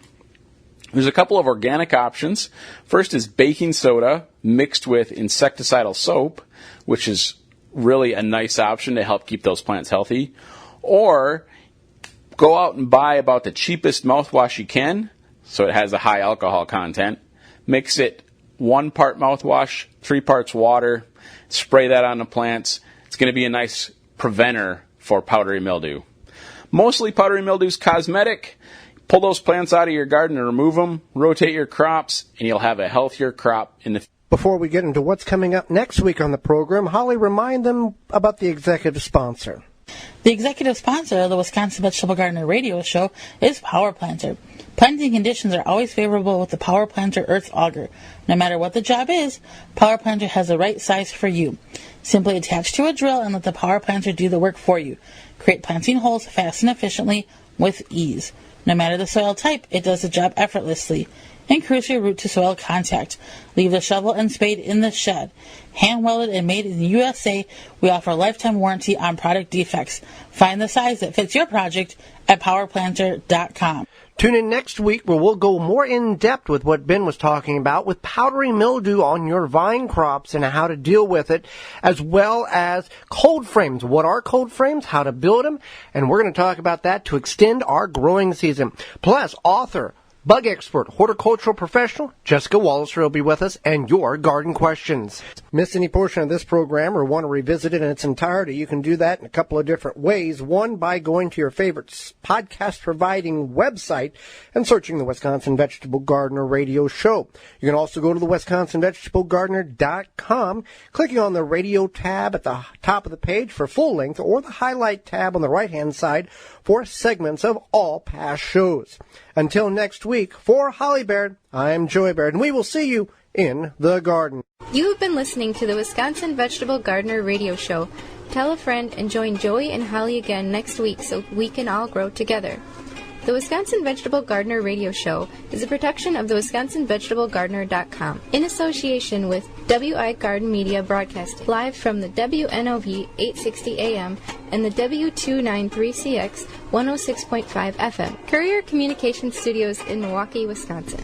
There's a couple of organic options. First is baking soda mixed with insecticidal soap, which is really a nice option to help keep those plants healthy. Or go out and buy about the cheapest mouthwash you can, so it has a high alcohol content. Mix it 1 part mouthwash, 3 parts water, spray that on the plants. It's going to be a nice preventer for powdery mildew. Mostly powdery mildew is cosmetic. Pull those plants out of your garden and remove them, rotate your crops, and you'll have a healthier crop in the future. Before we get into what's coming up next week on the program, Holly, remind them about the executive sponsor. The executive sponsor of the Wisconsin Vegetable Gardener radio show is Power Planter. Planting conditions are always favorable with the Power Planter Earth Auger. No matter what the job is, Power Planter has the right size for you. Simply attach to a drill and let the Power Planter do the work for you. Create planting holes fast and efficiently with ease. No matter the soil type, it does the job effortlessly. Increase your root to soil contact. Leave the shovel and spade in the shed. Hand welded and made in the USA, we offer a lifetime warranty on product defects. Find the size that fits your project at powerplanter.com. Tune in next week where we'll go more in depth with what Ben was talking about with powdery mildew on your vine crops and how to deal with it, as well as cold frames. What are cold frames? How to build them? And we're going to talk about that to extend our growing season. Plus, author, bug expert, horticultural professional, Jessica Walliser will be with us, and your garden questions. Miss any portion of this program or want to revisit it in its entirety, you can do that in a couple of different ways. One, by going to your favorite podcast-providing website and searching the Wisconsin Vegetable Gardener radio show. You can also go to the WisconsinVegetableGardener.com, clicking on the radio tab at the top of the page for full length, or the highlight tab on the right-hand side for segments of all past shows. Until next week, for Holly Baird, I'm Joey Baird, and we will see you in the garden. You have been listening to the Wisconsin Vegetable Gardener radio show. Tell a friend and join Joey and Holly again next week so we can all grow together. The Wisconsin Vegetable Gardener radio show is a production of the WisconsinVegetableGardener.com in association with WI Garden Media Broadcasting, live from the WNOV 860 AM and the W293CX 106.5 FM, Courier Communication Studios in Milwaukee, Wisconsin.